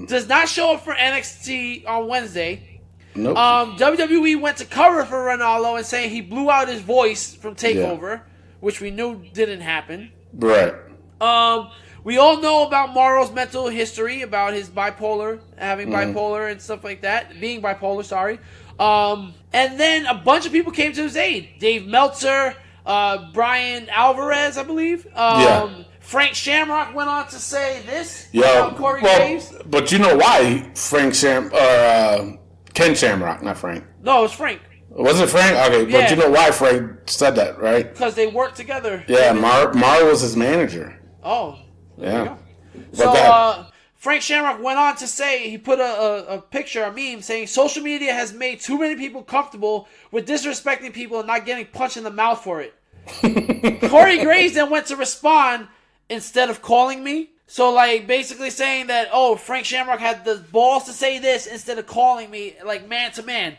Does not show up for NXT on Wednesday. Nope. WWE went to cover for Ranallo and saying he blew out his voice from TakeOver, which we knew didn't happen. Right. We all know about Mauro's mental history, about his bipolar, having bipolar and stuff like that. Being bipolar, sorry. And then a bunch of people came to his aid. Dave Meltzer, Brian Alvarez, I believe. Frank Shamrock went on to say this about Corey Graves. But you know why Ken Shamrock, not Frank. No, it was Frank. Was it Frank? Okay, Yeah. but you know why Frank said that, right? Because they worked together. Yeah, Mar was his manager. Oh. Yeah. So, Frank Shamrock went on to say, he put a picture, a meme, saying, social media has made too many people comfortable with disrespecting people and not getting punched in the mouth for it. Corey Graves then went to respond, instead of calling me. So, like, basically saying that, oh, Frank Shamrock had the balls to say this instead of calling me, like, man to man.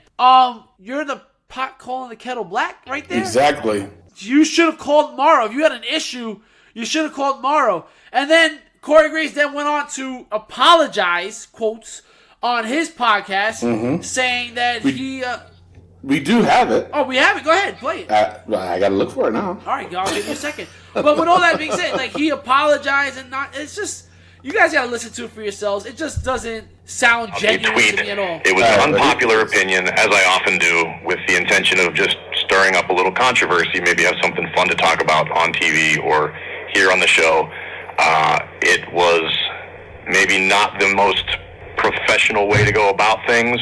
You're the pot calling the kettle black right there? Exactly. You should have called Mauro. If you had an issue, you should have called Mauro. And then Corey Graves then went on to apologize, quotes, on his podcast, saying that we do have it. Oh, we have it. Go ahead, play it. I gotta look for it now. All right, I'll give you a second. But with all that being said, like, he apologized and it's just, you guys gotta listen to it for yourselves. It just doesn't sound genuine to me at all. It was an unpopular opinion, as I often do, with the intention of just stirring up a little controversy, maybe have something fun to talk about on TV or here on the show. It was maybe not the most professional way to go about things,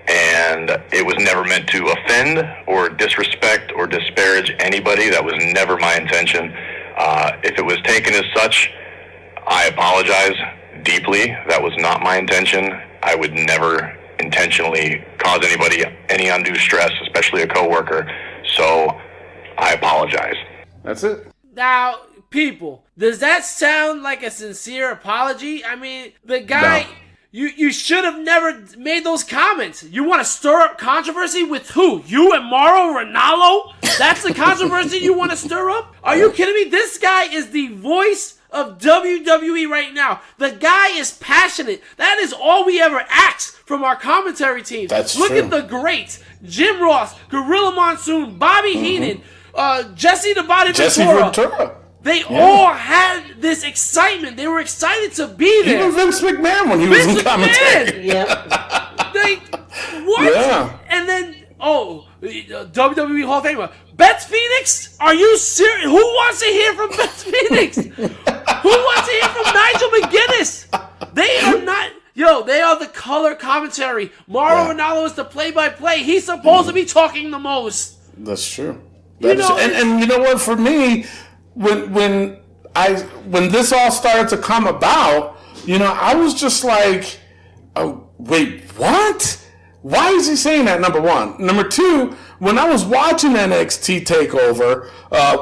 and it was never meant to offend or disrespect or disparage anybody. That was never my intention. If it was taken as such, I apologize deeply. That was not my intention. I would never intentionally cause anybody any undue stress, especially a coworker. So I apologize. That's it. Now, people, does that sound like a sincere apology? I mean, the guy, No. you should have never made those comments. You want to stir up controversy with who? You and Mauro Ranallo? That's the controversy you want to stir up? Are you kidding me? This guy is the voice of WWE right now. The guy is passionate. That is all we ever ask from our commentary team. That's Look true. at the greats. Jim Ross, Gorilla Monsoon, Bobby Heenan, Jesse the Body Ventura. They all had this excitement. They were excited to be there. Even Vince McMahon when he was in commentary. Yep. They, what? Yeah. And then, WWE Hall of Famer. Beth Phoenix? Are you serious? Who wants to hear from Beth Phoenix? Who wants to hear from Nigel McGuinness? They are not... they are the color commentary. Mauro Ranallo is the play-by-play. He's supposed to be talking the most. That's true. You know, And you know what? For me, when this all started to come about, I was just like, oh, wait, what? Why is he saying that, number one? Number two, when I was watching NXT TakeOver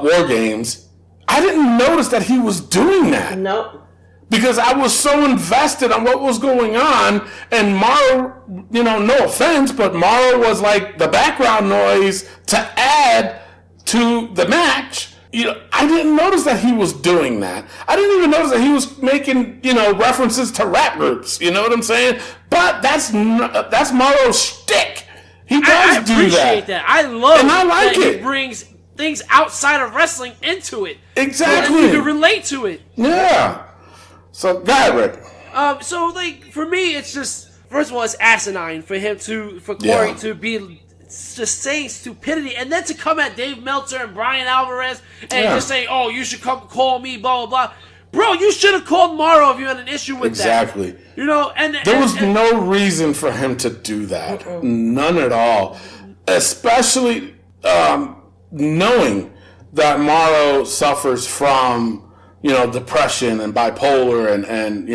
War Games, I didn't notice that he was doing that. Nope. Because I was so invested on what was going on, and Mauro, no offense, but Mauro was like the background noise to add to the match. I didn't notice that he was doing that. I didn't even notice that he was making, references to rap groups. You know what I'm saying? But that's Mauro's shtick. He does I do appreciate that. I love And I like that it. he brings things outside of wrestling into it. Exactly. So that you can relate to it. Yeah. So, go ahead, Rick. So like for me, it's just first of all, it's asinine for Corey to be just saying stupidity, and then to come at Dave Meltzer and Brian Alvarez and just saying, "Oh, you should come call me," blah blah blah. Bro, you should have called Mauro if you had an issue with that. Exactly. You know, and there was no reason for him to do that. None at all. Especially knowing that Mauro suffers from, depression and bipolar and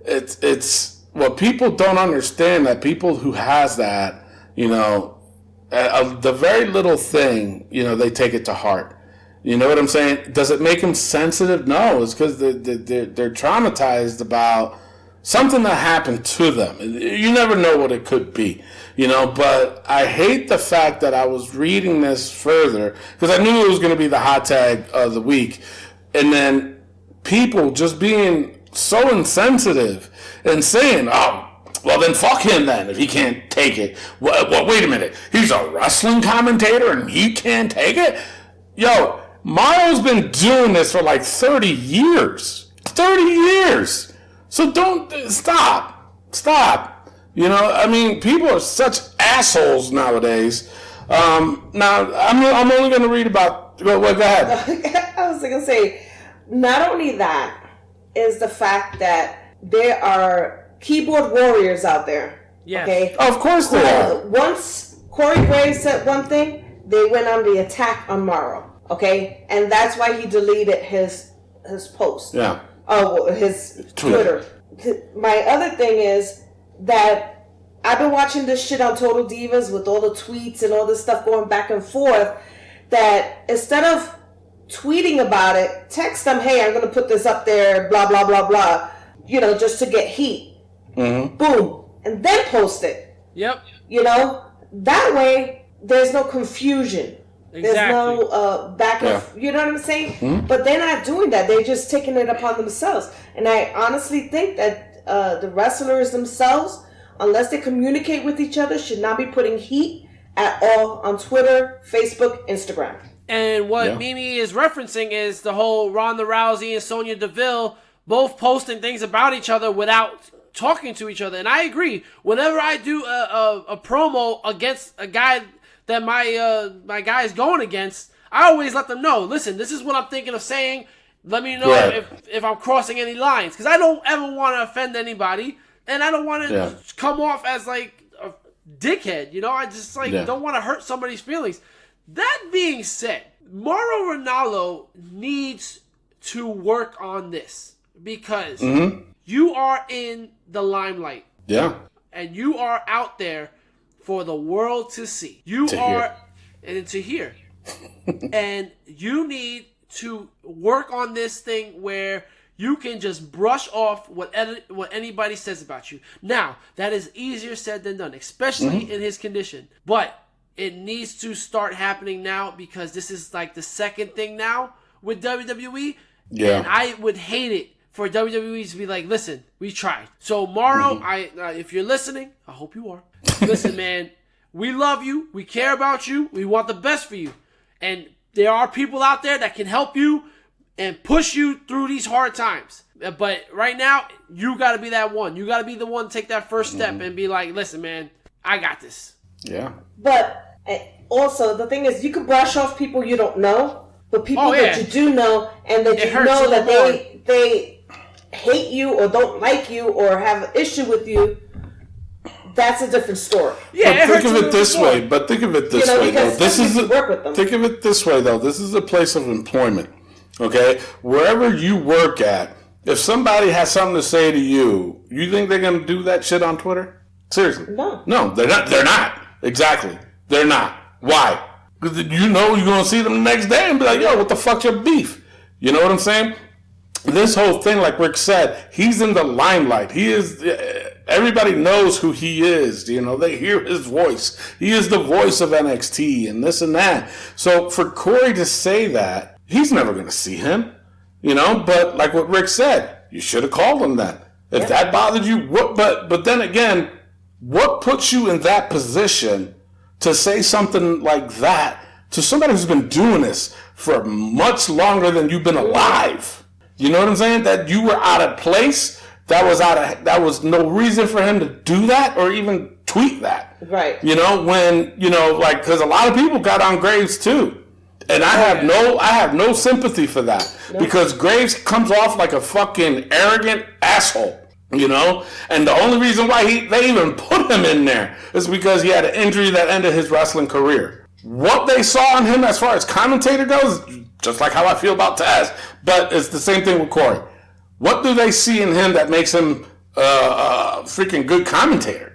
it's what people don't understand, that people who has that, the very little thing, they take it to heart. You know what I'm saying? Does it make them sensitive? No, it's because they're traumatized about something that happened to them. You never know what it could be, but I hate the fact that I was reading this further because I knew it was going to be the hot tag of the week. And then people just being so insensitive and saying, oh, well, then fuck him then if he can't take it. Well, wait a minute. He's a wrestling commentator and he can't take it? Yo, Mauro's been doing this for like 30 years. 30 years. So don't stop. People are such assholes nowadays. Now, I'm only going to read about... Go ahead. I was going to say, not only that is the fact that there are keyboard warriors out there. Yes. Okay? Of course they are. Once Corey Graves said one thing, they went on the attack on Mauro. Okay, and that's why he deleted his post. Yeah. Oh, his Twitter. My other thing is that I've been watching this shit on Total Divas with all the tweets and all this stuff going back and forth. That instead of tweeting about it, text them, "Hey, I'm going to put this up there, blah blah blah blah," just to get heat. Mm-hmm. Boom, and then post it. Yep. That way there's no confusion. Exactly. There's no back and you know what I'm saying? Mm-hmm. But they're not doing that. They're just taking it upon themselves. And I honestly think that the wrestlers themselves, unless they communicate with each other, should not be putting heat at all on Twitter, Facebook, Instagram. And what Mimi is referencing is the whole Ronda Rousey and Sonya Deville both posting things about each other without talking to each other. And I agree. Whenever I do a promo against a guy that my guy is going against, I always let them know, listen, this is what I'm thinking of saying. Let me know if I'm crossing any lines. Because I don't ever want to offend anybody. And I don't want to come off as like a dickhead. I just don't want to hurt somebody's feelings. That being said, Mauro Ranallo needs to work on this. Because you are in the limelight. Yeah. And you are out there for the world to see. To hear. And you need to work on this thing where you can just brush off what anybody says about you. Now, that is easier said than done, especially in his condition. But it needs to start happening now because this is like the second thing now with WWE. Yeah. And I would hate it for WWE to be like, listen, we tried. So, Mauro, if you're listening, I hope you are. Listen, man, we love you. We care about you. We want the best for you. And there are people out there that can help you and push you through these hard times. But right now, you got to be that one. You got to be the one to take that first step and be like, listen, man, I got this. Yeah. But also, the thing is, you can brush off people you don't know, but people that you do know and that you know that they hate you or don't like you or have an issue with you, that's a different story. Yeah, think of it this way. But think of it this way, though. Think of it this way, though. This is a place of employment. Okay, wherever you work at, if somebody has something to say to you, you think they're going to do that shit on Twitter? Seriously? No, they're not. They're not. Exactly. They're not. Why? Because you're going to see them the next day and be like, yo, what the fuck's your beef? You know what I'm saying? This whole thing, like Rick said, he's in the limelight. He is. Everybody knows who he is. They hear his voice. He is the voice of NXT and this and that. So for Corey to say that, he's never going to see him. But like what Rick said, you should have called him then. If that bothered you, what? But then again, what puts you in that position to say something like that to somebody who's been doing this for much longer than you've been alive? You know what I'm saying? That you were out of place, that was no reason for him to do that or even tweet that. Right. When because a lot of people got on Graves too. And I have no sympathy for that. Nope. Because Graves comes off like a fucking arrogant asshole. And the only reason why they even put him in there is because he had an injury that ended his wrestling career. What they saw in him as far as commentator goes, just like how I feel about Taz, but it's the same thing with Corey. What do they see in him that makes him a freaking good commentator?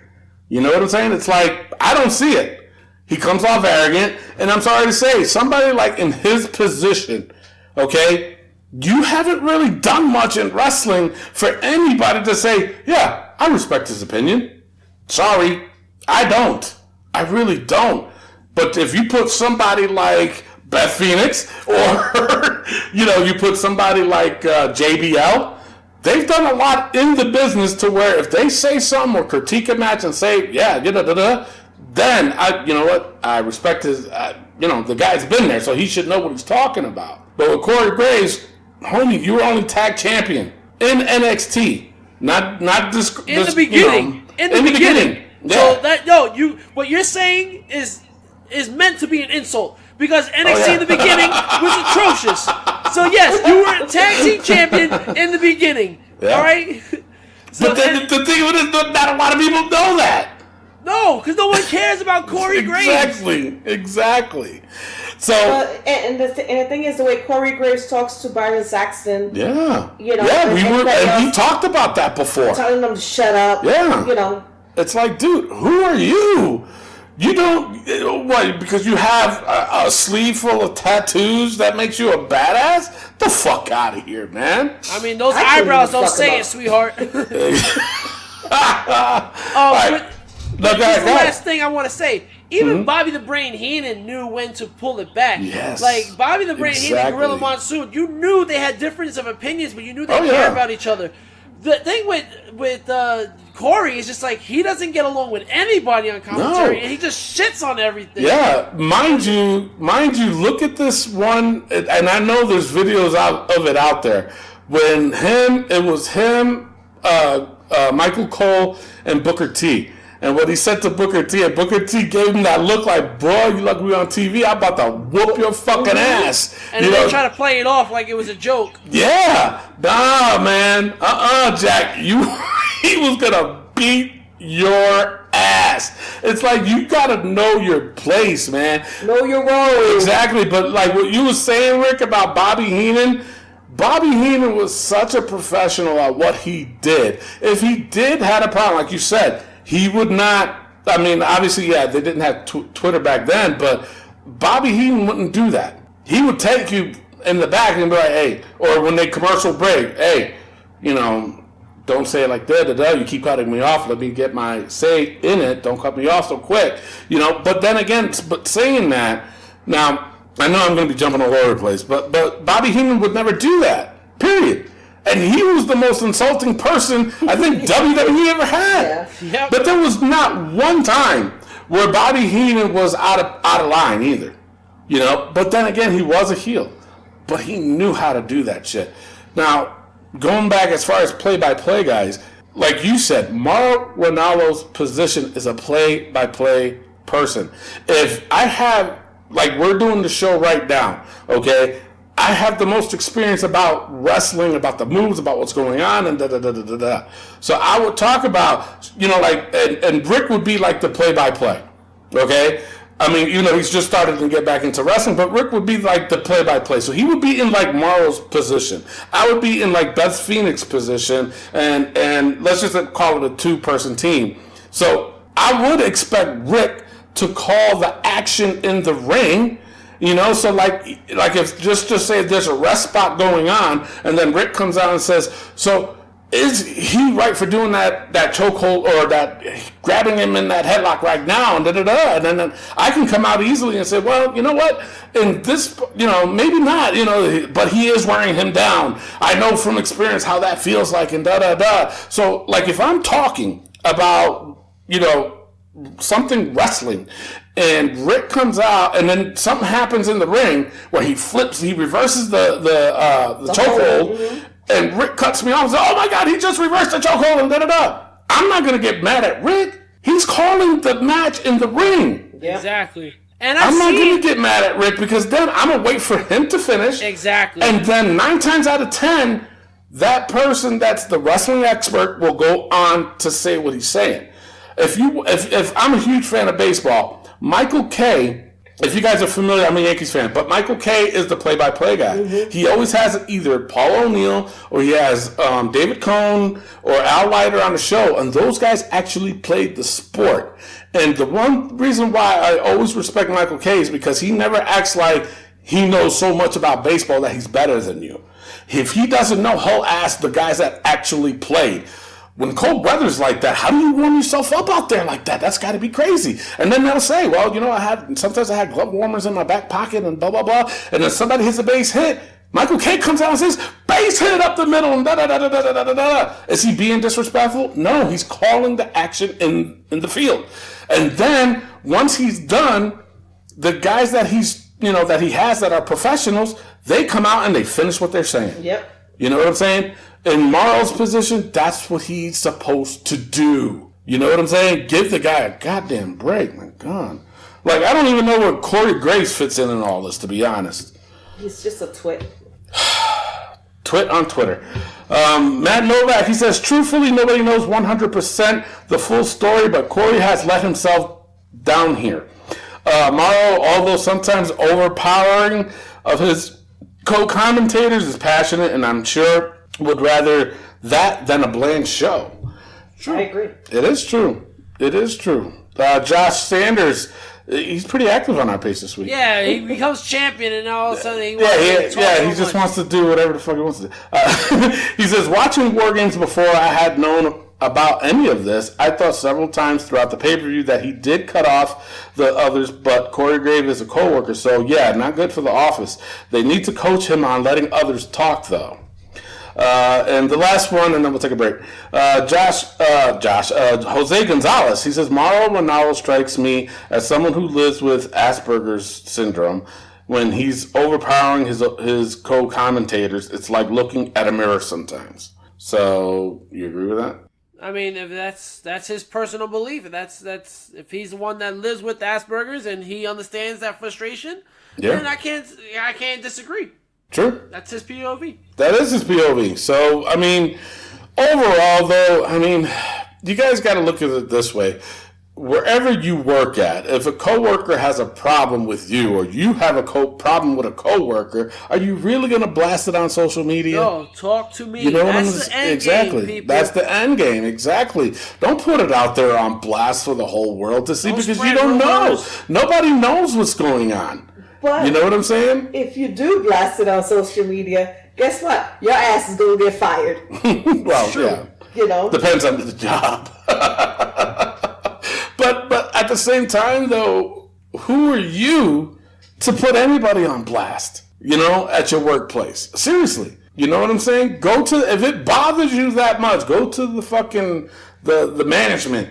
You know what I'm saying? It's like, I don't see it. He comes off arrogant, and I'm sorry to say, somebody like in his position, okay, you haven't really done much in wrestling for anybody to say, yeah, I respect his opinion. Sorry, I don't. I really don't. But if you put somebody like Beth Phoenix or, you put somebody like JBL, they've done a lot in the business to where if they say something or critique a match and say, yeah, then I respect his, the guy's been there, so he should know what he's talking about. But with Corey Graves, homie, you were only tag champion in NXT, not this in the beginning. In the beginning. Yeah. So what you're saying is meant to be an insult because NXT in the beginning was atrocious. So yes, you were a tag team champion in the beginning. Yeah. All right. So, but then the thing with it, not a lot of people know that. No, because no one cares about Corey Graves. Exactly. So, and the thing is, the way Corey Graves talks to Byron Saxton. Yeah. And we talked about that before. Telling them to shut up. Yeah. It's like, dude, who are you? You don't, what, because you have a sleeve full of tattoos that makes you a badass? The fuck out of here, man. I mean, those eyebrows don't say it, sweetheart. But this is the last thing I want to say. Even Bobby the Brain Heenan knew when to pull it back. Yes. Like, Bobby the Brain Heenan and Gorilla Monsoon, you knew they had differences of opinions, but you knew they cared about each other. The thing with Corey is just like, he doesn't get along with anybody on commentary, and he just shits on everything. Yeah, mind you, look at this one, and I know there's videos of it out there. It was him, Michael Cole, and Booker T. And what he said to Booker T, and Booker T gave him that look like, bro, you lucky we on TV, I'm about to whoop your fucking ass. And they try to play it off like it was a joke. Yeah. Nah, man. Jack. He was going to beat your ass. It's like, you got to know your place, man. Know your role. Exactly. But like what you were saying, Rick, about Bobby Heenan was such a professional at what he did. If he did had a problem, like you said, he would not, I mean, obviously, yeah, they didn't have Twitter back then, but Bobby Heenan wouldn't do that. He would take you in the back and be like, hey, or when they commercial break, hey, don't say it like that, you keep cutting me off, let me get my say in it, don't cut me off so quick, but then again, but saying that, now, I know I'm going to be jumping all over the place, but Bobby Heenan would never do that, period. And he was the most insulting person I think WWE ever had. Yeah. Yep. But there was not one time where Bobby Heenan was out of line either. But then again, he was a heel. But he knew how to do that shit. Now, going back as far as play-by-play guys, like you said, Mauro Ranallo's position is a play-by-play person. If I have, like we're doing the show right now, okay, I have the most experience about wrestling, about the moves, about what's going on, and da-da-da-da-da-da. So I would talk about, and Rick would be like the play-by-play, okay? I mean, he's just started to get back into wrestling, but Rick would be like the play-by-play. So he would be in like Mauro's position. I would be in like Beth Phoenix's position, and let's just call it a two-person team. So I would expect Rick to call the action in the ring. So like if just say there's a rest spot going on, and then Rick comes out and says, so is he right for doing that chokehold or that grabbing him in that headlock right now, and and then I can come out easily and say, well, you know what, in this, maybe not, but he is wearing him down. I know from experience how that feels like, and So like if I'm talking about, something wrestling, and Rick comes out, and then something happens in the ring where he reverses the chokehold, and Rick cuts me off and says, oh my God, he just reversed the chokehold and da-da-da. I'm not going to get mad at Rick. He's calling the match in the ring. Yep. Exactly. And I'm not going to get mad at Rick because then I'm going to wait for him to finish. Exactly. And then 9 times out of 10, that person that's the wrestling expert will go on to say what he's saying. If I'm a huge fan of baseball, Michael Kay, if you guys are familiar, I'm a Yankees fan, but Michael Kay is the play-by-play guy. Mm-hmm. He always has either Paul O'Neill or he has David Cohn or Al Leiter on the show, and those guys actually played the sport. And the one reason why I always respect Michael Kay is because he never acts like he knows so much about baseball that he's better than you. If he doesn't know, he'll ask the guys that actually played. When cold weather's like that, how do you warm yourself up out there like that? That's got to be crazy. And then they'll say, well, sometimes I had glove warmers in my back pocket and blah, blah, blah. And then somebody hits a base hit. Michael Kay comes out and says, base hit up the middle and da-da-da-da-da-da-da-da. Is he being disrespectful? No, he's calling the action in the field. And then once he's done, the guys that he has that are professionals, they come out and they finish what they're saying. Yep. You know what I'm saying? In Mauro's position, that's what he's supposed to do. You know what I'm saying? Give the guy a goddamn break. My God. Like, I don't even know where Corey Graves fits in all this, to be honest. He's just a twit. Twit on Twitter. Matt Novak, he says, truthfully, nobody knows 100% the full story, but Corey has let himself down here. Mauro, although sometimes overpowering of his co-commentators, is passionate, and I'm sure would rather that than a bland show. True. I agree. It is true. It is true. Josh Sanders, he's pretty active on our page this week. Yeah, he becomes champion, and all of a sudden he he just wants to do whatever the fuck he wants to do. He says, watching War Games before I had known about any of this, I thought several times throughout the pay-per-view that he did cut off the others, but Corey Graves is a co-worker, so yeah, not good for the office. They need to coach him on letting others talk, though. And the last one, and then we'll take a break. Jose Gonzalez, he says, Mauro Ranallo strikes me as someone who lives with Asperger's syndrome. When he's overpowering his co-commentators, it's like looking at a mirror sometimes. So, you agree with that? I mean, if that's his personal belief, that's if he's the one that lives with Asperger's and he understands that frustration, then I can't disagree. True. That's his POV. That is his POV. So, I mean, overall, though, I mean, you guys got to look at it this way. Wherever you work at, if a coworker has a problem with you or you have a problem with a coworker, are you really going to blast it on social media? No, talk to me. You know That's the end exactly. game, people. That's the end game. Exactly. Don't put it out there on blast for the whole world to see because you don't know. Nobody knows what's going on. But you know what I'm saying? If you do blast it on social media, guess what? Your ass is going to get fired. Well, yeah. You know? Depends on the job. But at the same time, though, who are you to put anybody on blast, at your workplace? Seriously. You know what I'm saying? If it bothers you that much, go to the fucking, the management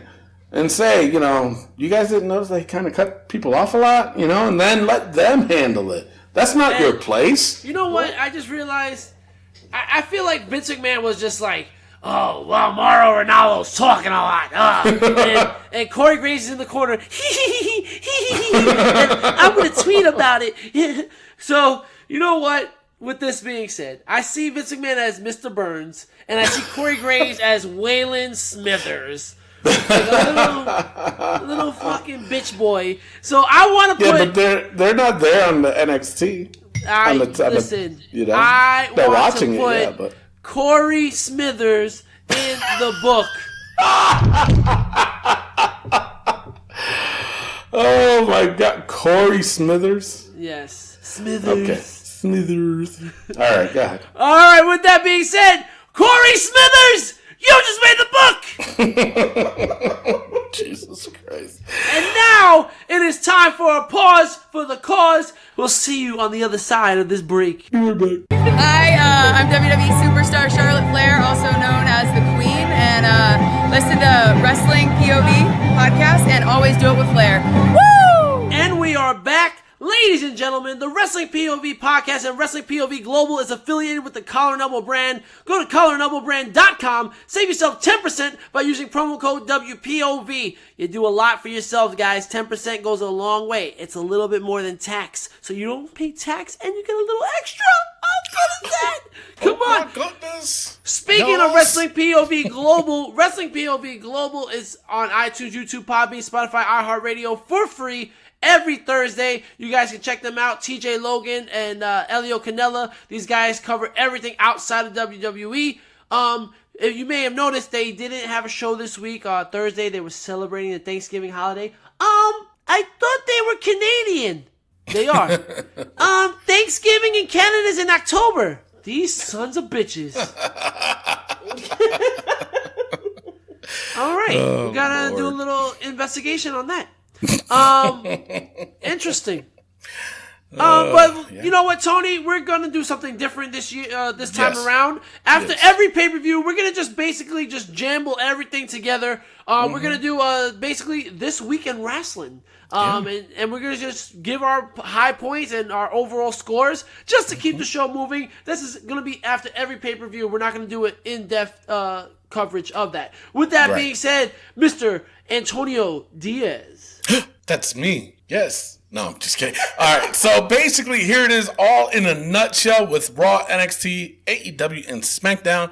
and say, you guys didn't notice they kind of cut people off a lot, and then let them handle it. That's not your place. You know what? I just realized, I feel like Vince McMahon was just like, oh, well, Mauro Ranallo's talking a lot. And Corey Graves is in the corner. And I'm going to tweet about it. So, you know what? With this being said, I see Vince McMahon as Mr. Burns, and I see Corey Graves as Waylon Smithers. Like a little fucking bitch boy. So I want to put... Yeah, but they're not there on the NXT. I want to put Corey Smithers in the book. Oh my God, Corey Smithers? Yes, Smithers. Okay, Smithers. All right, go ahead. All right, with that being said, Corey Smithers, you just made the book. Jesus Christ. And now it is time for a pause for the cause. We'll see you on the other side of this break. We're back. Hi, I'm WWE superstar Charlotte Flair, also known as the Queen, and listen to Wrestling POV podcast and always do it with Flair. Woo! And we are back. Ladies Ladies and gentlemen, the Wrestling POV podcast and Wrestling POV Global is affiliated with the Collar and Elbow brand. Go to collarandelbowbrand.com. Save yourself 10% by using promo code WPOV. You do a lot for yourselves, guys. 10% goes a long way. It's a little bit more than tax. So you don't pay tax and you get a little extra. How good is that? Come on. My goodness. Speaking of Wrestling POV Global, Wrestling POV Global is on iTunes, YouTube, Podbean, Spotify, iHeartRadio for free every Thursday. You guys can check them out. TJ Logan and Elio Canella. These guys cover everything outside of WWE. If you may have noticed, they didn't have a show this week. Thursday, they were celebrating the Thanksgiving holiday. I thought they were Canadian. They are. Thanksgiving in Canada is in October. These sons of bitches. All right. We gotta do a little investigation on that. Interesting. But you know what, Tony? We're gonna do something different this year, this time around. After every pay-per-view, we're gonna just basically just jamble everything together. We're gonna do basically this week in wrestling. And we're going to just give our high points and our overall scores just to keep the show moving. This is going to be after every pay-per-view. We're not going to do an in-depth coverage of that. With that being said, Mr. Antonio Diaz. That's me. Yes. No, I'm just kidding. All right. So basically, here it is all in a nutshell with Raw, NXT, AEW, and SmackDown.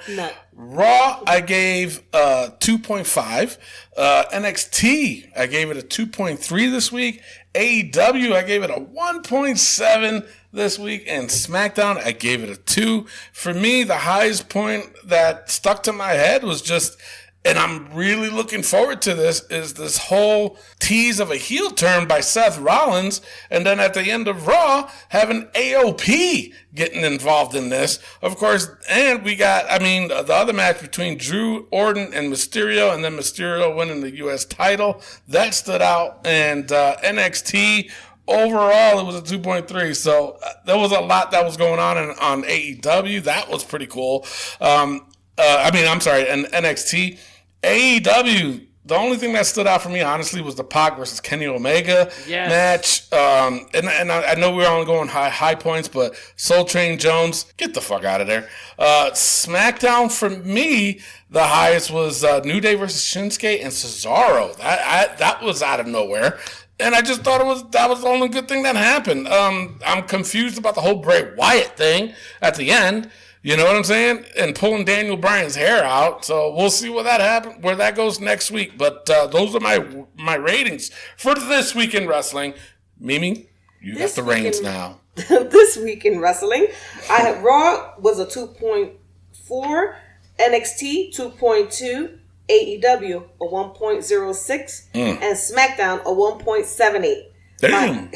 Raw, I gave 2.5. NXT, I gave it a 2.3 this week. AEW, I gave it a 1.7 this week. And SmackDown, I gave it a 2. For me, the highest point that stuck to my head was just, and I'm really looking forward to this, is this whole tease of a heel turn by Seth Rollins. And then at the end of Raw, having AOP getting involved in this. Of course, and we got, the other match between Drew Orton and Mysterio, and then Mysterio winning the U.S. title. That stood out. And NXT, overall, it was a 2.3. So there was a lot that was going on AEW. That was pretty cool. And NXT. AEW, the only thing that stood out for me, honestly, was the Pac versus Kenny Omega match. And I know we're only going high points, but Soul Train Jones, get the fuck out of there. SmackDown, for me, the highest was New Day versus Shinsuke and Cesaro. That was out of nowhere. And I just thought that was the only good thing that happened. I'm confused about the whole Bray Wyatt thing at the end. You know what I'm saying? And pulling Daniel Bryan's hair out. So we'll see where that goes next week. But those are my ratings for this week in wrestling. Mimi, you got the reins now. This week in wrestling, I had Raw was a 2.4, NXT 2.2, AEW a 1.06, and SmackDown a 1.78. Damn.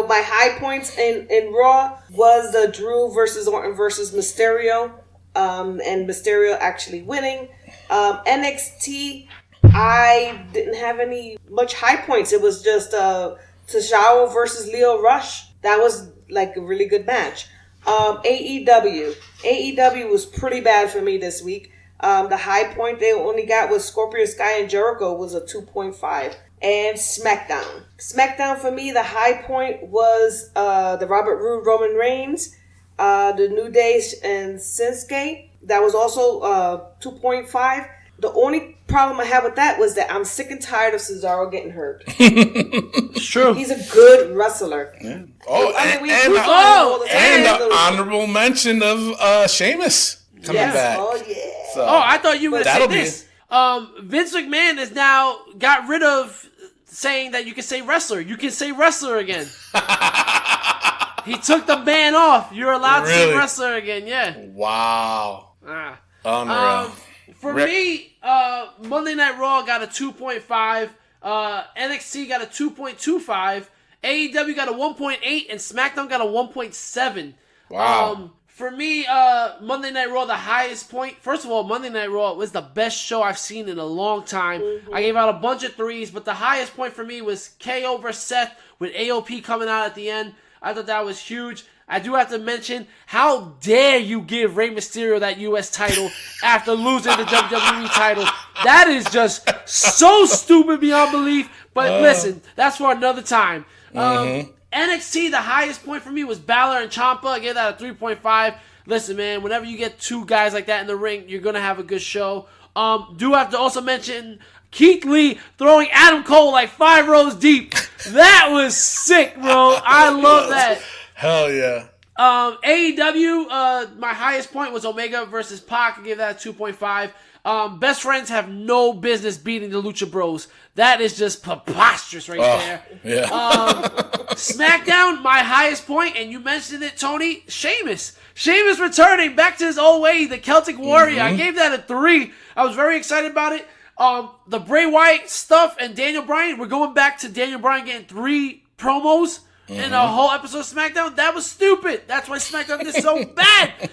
My high points in Raw was the Drew versus Orton versus Mysterio, and Mysterio actually winning. NXT, I didn't have much high points. It was just Cesaro versus Lio Rush. That was like a really good match. AEW was pretty bad for me this week. The high point they only got was Scorpio Sky and Jericho was a 2.5. And SmackDown for me, the high point was the Robert Roode Roman Reigns, the New Day and Shinsuke. That was also 2.5. The only problem I have with that was that I'm sick and tired of Cesaro getting hurt. It's true. He's a good wrestler. Yeah. And the honorable mention of Sheamus coming back. Oh, yeah. So, I thought you were going to say this. Vince McMahon has now got rid of saying that you can say wrestler. You can say wrestler again. He took the ban off. You're allowed to say wrestler again. Yeah. Wow. Unreal. For me, Monday Night Raw got a 2.5. NXT got a 2.25. AEW got a 1.8, and SmackDown got a 1.7. Wow. For me, Monday Night Raw, the highest point. First of all, Monday Night Raw was the best show I've seen in a long time. Mm-hmm. I gave out a bunch of 3s, but the highest point for me was KO versus Seth with AOP coming out at the end. I thought that was huge. I do have to mention, how dare you give Rey Mysterio that U.S. title after losing the WWE title? That is just so stupid beyond belief. But listen, that's for another time. NXT, the highest point for me was Balor and Ciampa. I gave that a 3.5. Listen, man, whenever you get two guys like that in the ring, you're going to have a good show. Do have to also mention Keith Lee throwing Adam Cole like 5 rows deep. That was sick, bro. I love that. Hell yeah. AEW, my highest point was Omega versus Pac. I gave that a 2.5. Best friends have no business beating the Lucha Bros. That is just preposterous right there. Yeah. SmackDown, my highest point, and you mentioned it, Tony, Sheamus. Sheamus returning back to his old way, the Celtic Warrior. I gave that a 3. I was very excited about it. The Bray Wyatt stuff and Daniel Bryan, we're going back to Daniel Bryan getting 3 promos in a whole episode of SmackDown. That was stupid. That's why SmackDown is so bad.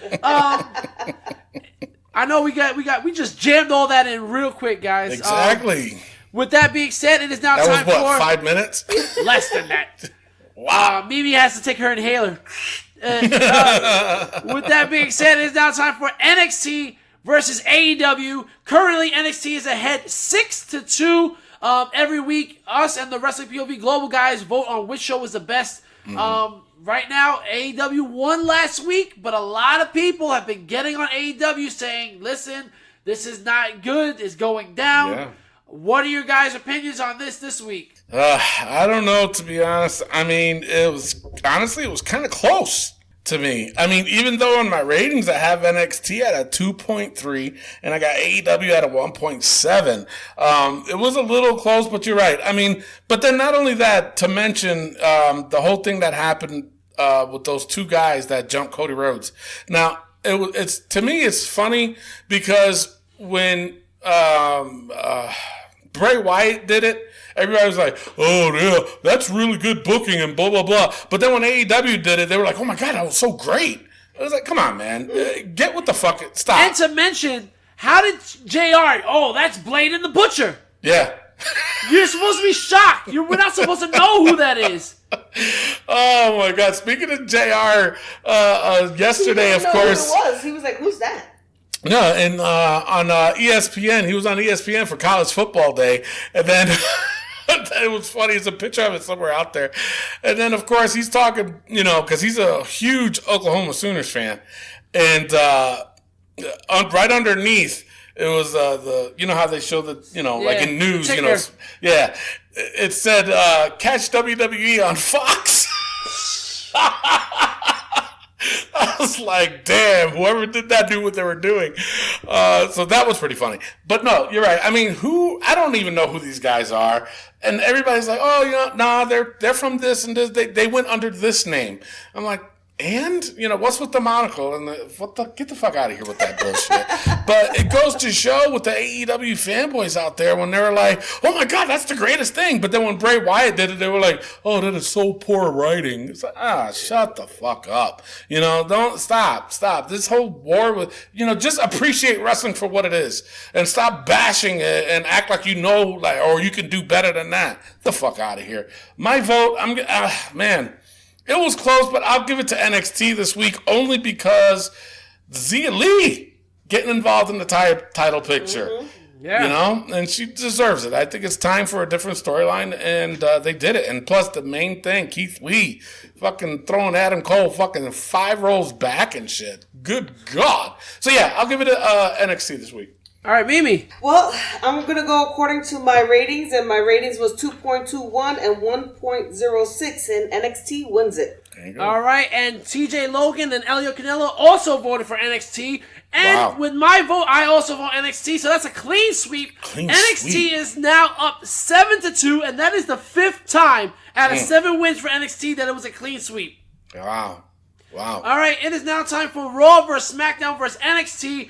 I know we just jammed all that in real quick, guys. Exactly. With that being said, it is now That time was for 5 minutes? less than that. Wow. Mimi has to take her inhaler. With that being said, it is now time for NXT versus AEW. Currently, NXT is ahead 6-2. Every week, us and the Wrestling POV Global guys vote on which show is the best. Right now, AEW won last week, but a lot of people have been getting on AEW saying, listen, this is not good. It's going down. Yeah. What are your guys' opinions on this week? I don't know, to be honest. I mean, it was kind of close to me. I mean, even though on my ratings I have NXT at a 2.3 and I got AEW at a 1.7, it was a little close, but you're right. I mean, but then not only that, to mention the whole thing that happened with those two guys that jumped Cody Rhodes. Now, it's to me, it's funny because when Bray Wyatt did it, everybody was like, oh, yeah, that's really good booking and blah, blah, blah. But then when AEW did it, they were like, oh, my God, that was so great. I was like, come on, man. Get with the fucking stop. And to mention, how did JR, that's Blade and the Butcher. Yeah. You're supposed to be shocked. We're not supposed to know who that is. Oh, my God. Speaking of JR, yesterday, of course. Who it was. He was like, who's that? No, and on ESPN, he was on ESPN for College Football Day, and then it was funny. There's a picture of it somewhere out there, and then of course he's talking, because he's a huge Oklahoma Sooners fan, and right underneath it was how they show the like in news, yeah, it said catch WWE on Fox. I was like, damn, whoever did that knew what they were doing. So that was pretty funny. But no, you're right. I mean, I don't even know who these guys are. And everybody's like, oh, they're from this and this. They went under this name. I'm like, and? What's with the monocle? And get the fuck out of here with that bullshit. But it goes to show with the AEW fanboys out there when they were like, oh my God, that's the greatest thing. But then when Bray Wyatt did it, they were like, oh, that is so poor writing. It's like, shut the fuck up. Don't stop. This whole war with, just appreciate wrestling for what it is. And stop bashing it and act like or you can do better than that. Get the fuck out of here. My vote, man. It was close, but I'll give it to NXT this week only because Zia Lee getting involved in the title picture. Mm-hmm. Yeah. And she deserves it. I think it's time for a different storyline, and they did it. And plus, the main thing, Keith Lee fucking throwing Adam Cole fucking 5 rolls back and shit. Good God. So, yeah, I'll give it to NXT this week. All right, Mimi. Well, I'm going to go according to my ratings, and my ratings was 2.21 and 1.06, and NXT wins it. All right, and TJ Logan and Elio Canelo also voted for NXT. And with my vote, I also vote NXT, so that's a clean sweep. NXT is now up 7-2, and that is the 5th time out of 7 wins for NXT that it was a clean sweep. Wow. All right, it is now time for Raw vs. SmackDown vs. NXT.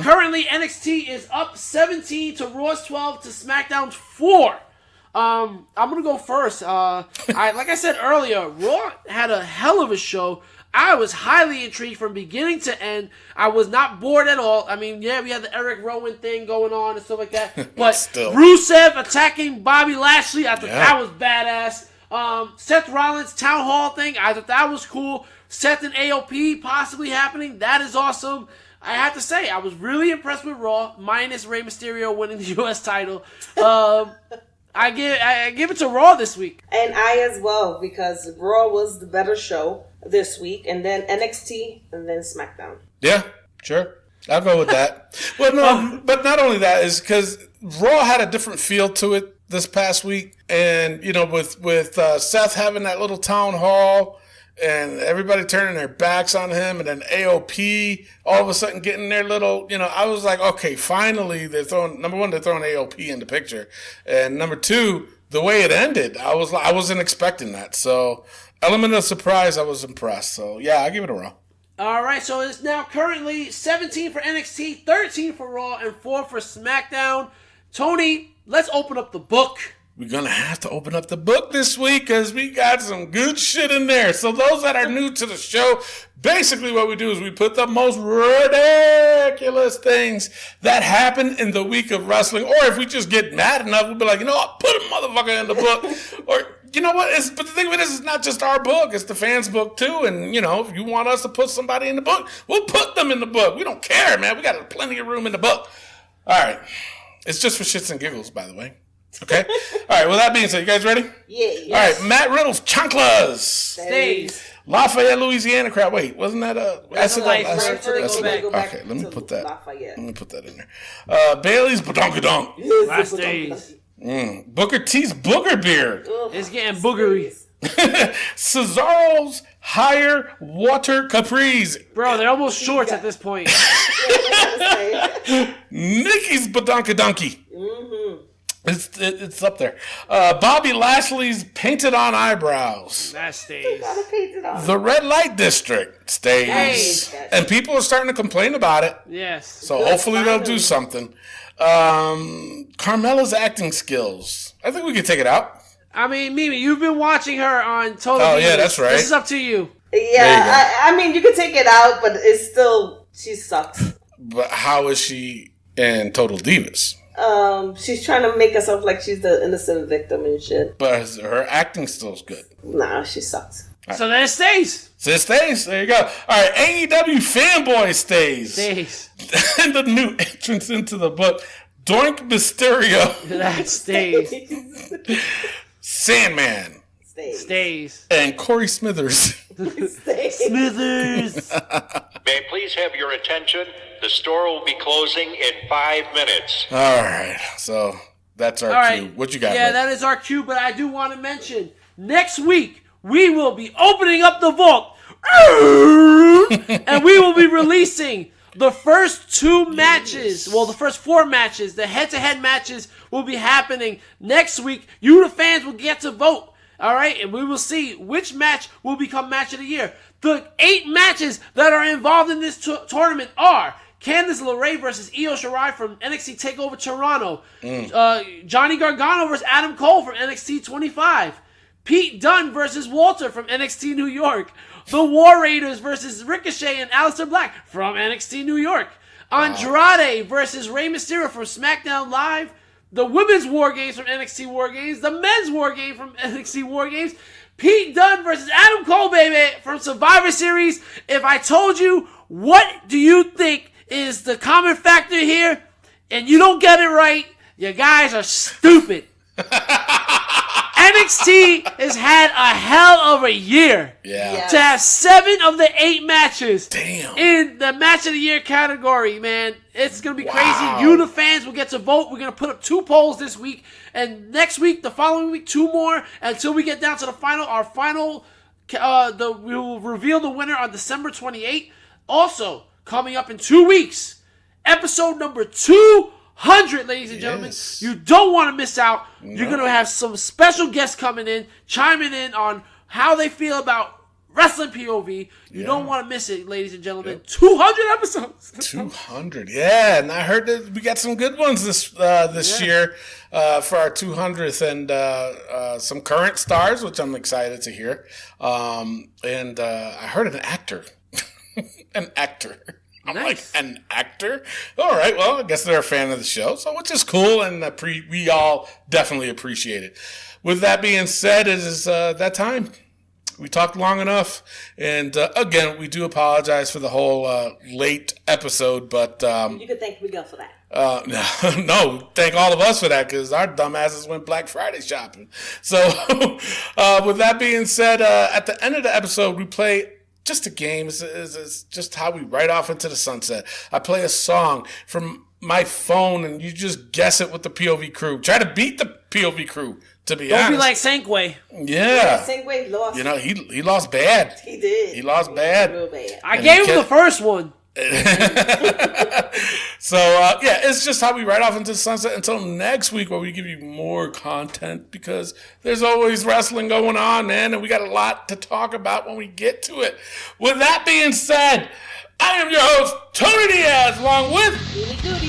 Currently, NXT is up 17 to Raw's 12 to SmackDown's 4. I'm going to go first. Like I said earlier, Raw had a hell of a show. I was highly intrigued from beginning to end. I was not bored at all. I mean, yeah, we had the Eric Rowan thing going on and stuff like that. But Rusev attacking Bobby Lashley, I thought that was badass. Seth Rollins' Town Hall thing, I thought that was cool. Seth and AOP possibly happening, that is awesome. I have to say, I was really impressed with Raw, minus Rey Mysterio winning the U.S. title. I give it to Raw this week. And I as well, because Raw was the better show this week, and then NXT, and then SmackDown. Yeah, sure. I'll go with that. Well, no, but not only that is because Raw had a different feel to it this past week, and you know, with Seth having that little town hall and everybody turning their backs on him, and then AOP all of a sudden getting their little, you know, I was like, okay, finally they're throwing, number one, they're throwing AOP in the picture, and number two, the way it ended, I wasn't expecting that. So element of surprise, I was impressed. So yeah, I give it a Raw. All right, so it's now currently 17 for NXT, 13 for Raw, and 4 for SmackDown. Tony, let's open up the book. We're going to have to open up the book this week because we got some good shit in there. So those that are new to the show, basically what we do is we put the most ridiculous things that happen in the week of wrestling. Or if we just get mad enough, we'll be like, you know what, put a motherfucker in the book. Or, you know what, but the thing of it is, it's not just our book, it's the fans' book too. And, you know, if you want us to put somebody in the book, we'll put them in the book. We don't care, man. We got plenty of room in the book. All right. It's just for shits and giggles, by the way. Okay? All right, well, that being said, you guys ready? Yeah. All right, Matt Riddle's Chanclas. Stays. Lafayette, Louisiana crowd. Wait, wasn't that a... That's a life, right? So they go back. Okay, let me put that. Lafayette. Let me put that in there. Bailey's Badonkadonk. Last days. Booker T's Booger Beard. It's getting boogery. Cesaro's Higher Water Capri's. Bro, they're almost shorts at this point. Nikki's Badonkadonky. Mm-hmm. It's up there. Bobby Lashley's Painted On Eyebrows. That stays. The Red Light District stays. And people are starting to complain about it. Yes. So hopefully they'll do something. Carmella's acting skills. I think we can take it out. I mean, Mimi, you've been watching her on Total Divas. Yeah, that's right. This is up to you. Yeah, I mean, you can take it out, but it's still, she sucks. But how is she in Total Divas? She's trying to make herself like she's the innocent victim and shit. But her acting skills good. Nah, she sucks. Right. So then it stays. So it stays. There you go. All right, AEW Fanboy stays. Stays. And the new entrance into the book, Doink Mysterio. That stays. Sandman. Stays. And Corey Smithers. Smithers. May I please have your attention? The store will be closing in 5 minutes. All right. So that's our cue. What you got? Yeah, Rick? that is our cue, but I do want to mention, next week, we will be opening up the vault. And we will be releasing the first 2 matches. Well, the first 4 matches. The head-to-head matches will be happening next week. You, the fans, will get to vote. All right, and we will see which match will become match of the year. The 8 matches that are involved in this tournament are Candice LeRae versus Io Shirai from NXT TakeOver Toronto. Johnny Gargano versus Adam Cole from NXT 25. Pete Dunne versus Walter from NXT New York. The War Raiders versus Ricochet and Aleister Black from NXT New York. Andrade versus Rey Mysterio from SmackDown Live. The Women's War Games from NXT War Games. The Men's War Game from NXT War Games. Pete Dunne versus Adam Cole, baby, from Survivor Series. If I told you, what do you think is the common factor here, and you don't get it right, you guys are stupid. NXT has had a hell of a year. Yeah. To have 7 of the 8 matches in the match of the year category, man. It's going to be crazy. You, the fans, will get to vote. We're going to put up 2 polls this week. And next week, the following week, 2 more until we get down to the final. Our final, we will reveal the winner on December 28th. Also, coming up in 2 weeks, episode number 200, ladies and gentlemen. You don't want to miss out. No. You're going to have some special guests coming in, chiming in on how they feel about wrestling POV. You don't want to miss it, ladies and gentlemen. 200 episodes. 200, yeah. And I heard that we got some good ones this year for our 200th, and some current stars, which I'm excited to hear. And I heard an actor. An actor. I'm like, an actor? All right, well, I guess they're a fan of the show, so which is cool, and we all definitely appreciate it. With that being said, it is that time. We talked long enough. And again, we do apologize for the whole late episode, but you could thank Miguel for that. No, thank all of us for that because our dumbasses went Black Friday shopping. So, with that being said, at the end of the episode, we play just a game. It's just how we ride off into the sunset. I play a song from my phone, and you just guess it with the POV crew. Try to beat the POV crew. To be honest, Don't be like Sankway. Yeah, Sankway lost. You know, he lost bad. He did. He lost bad. Real bad. I gave him the first one. So, yeah, it's just how we ride off into the sunset until next week where we give you more content because there's always wrestling going on, man, and we got a lot to talk about when we get to it. With that being said, I am your host, Tony Diaz, along with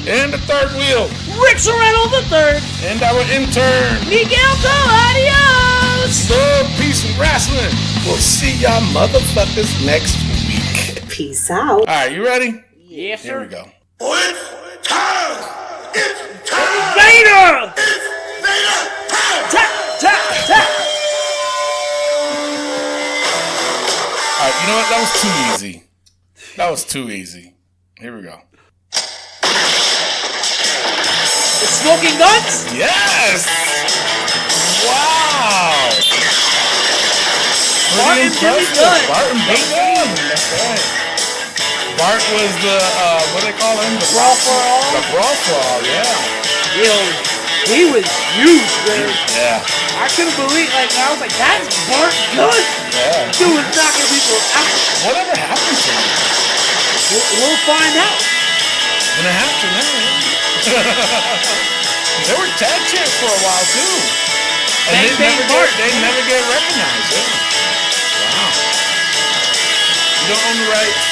and the third wheel, Rick Sorrento the third. and our intern, Miguel Cole, adios. Love, Peace, and Wrestling. We'll see y'all motherfuckers next week. Peace out. All right, you ready? Yes, Here sir. we go. It's time! It's time! Vader! It's Vader time! Tap, tap, tap. All right, you know what? That was too easy. That was too easy. Here we go. The Smoking Guns? Yes! Wow! Barton Pretty Billy impressive. Gunn. Barton Billy Gunn. That's right. Bart was the, what do they call him? The Brawl for All? The Brawl for All, yeah. Yo, he was huge, man. Yeah. I couldn't believe, like, I was like, that's Bart Gunn. Yeah. Dude was knocking people out. Whatever happened to him? We'll find out. Gonna have to now. They were tag champs for a while, too. And Bang, bang, Bart. they never get recognized, yeah. Wow. You don't own the rights.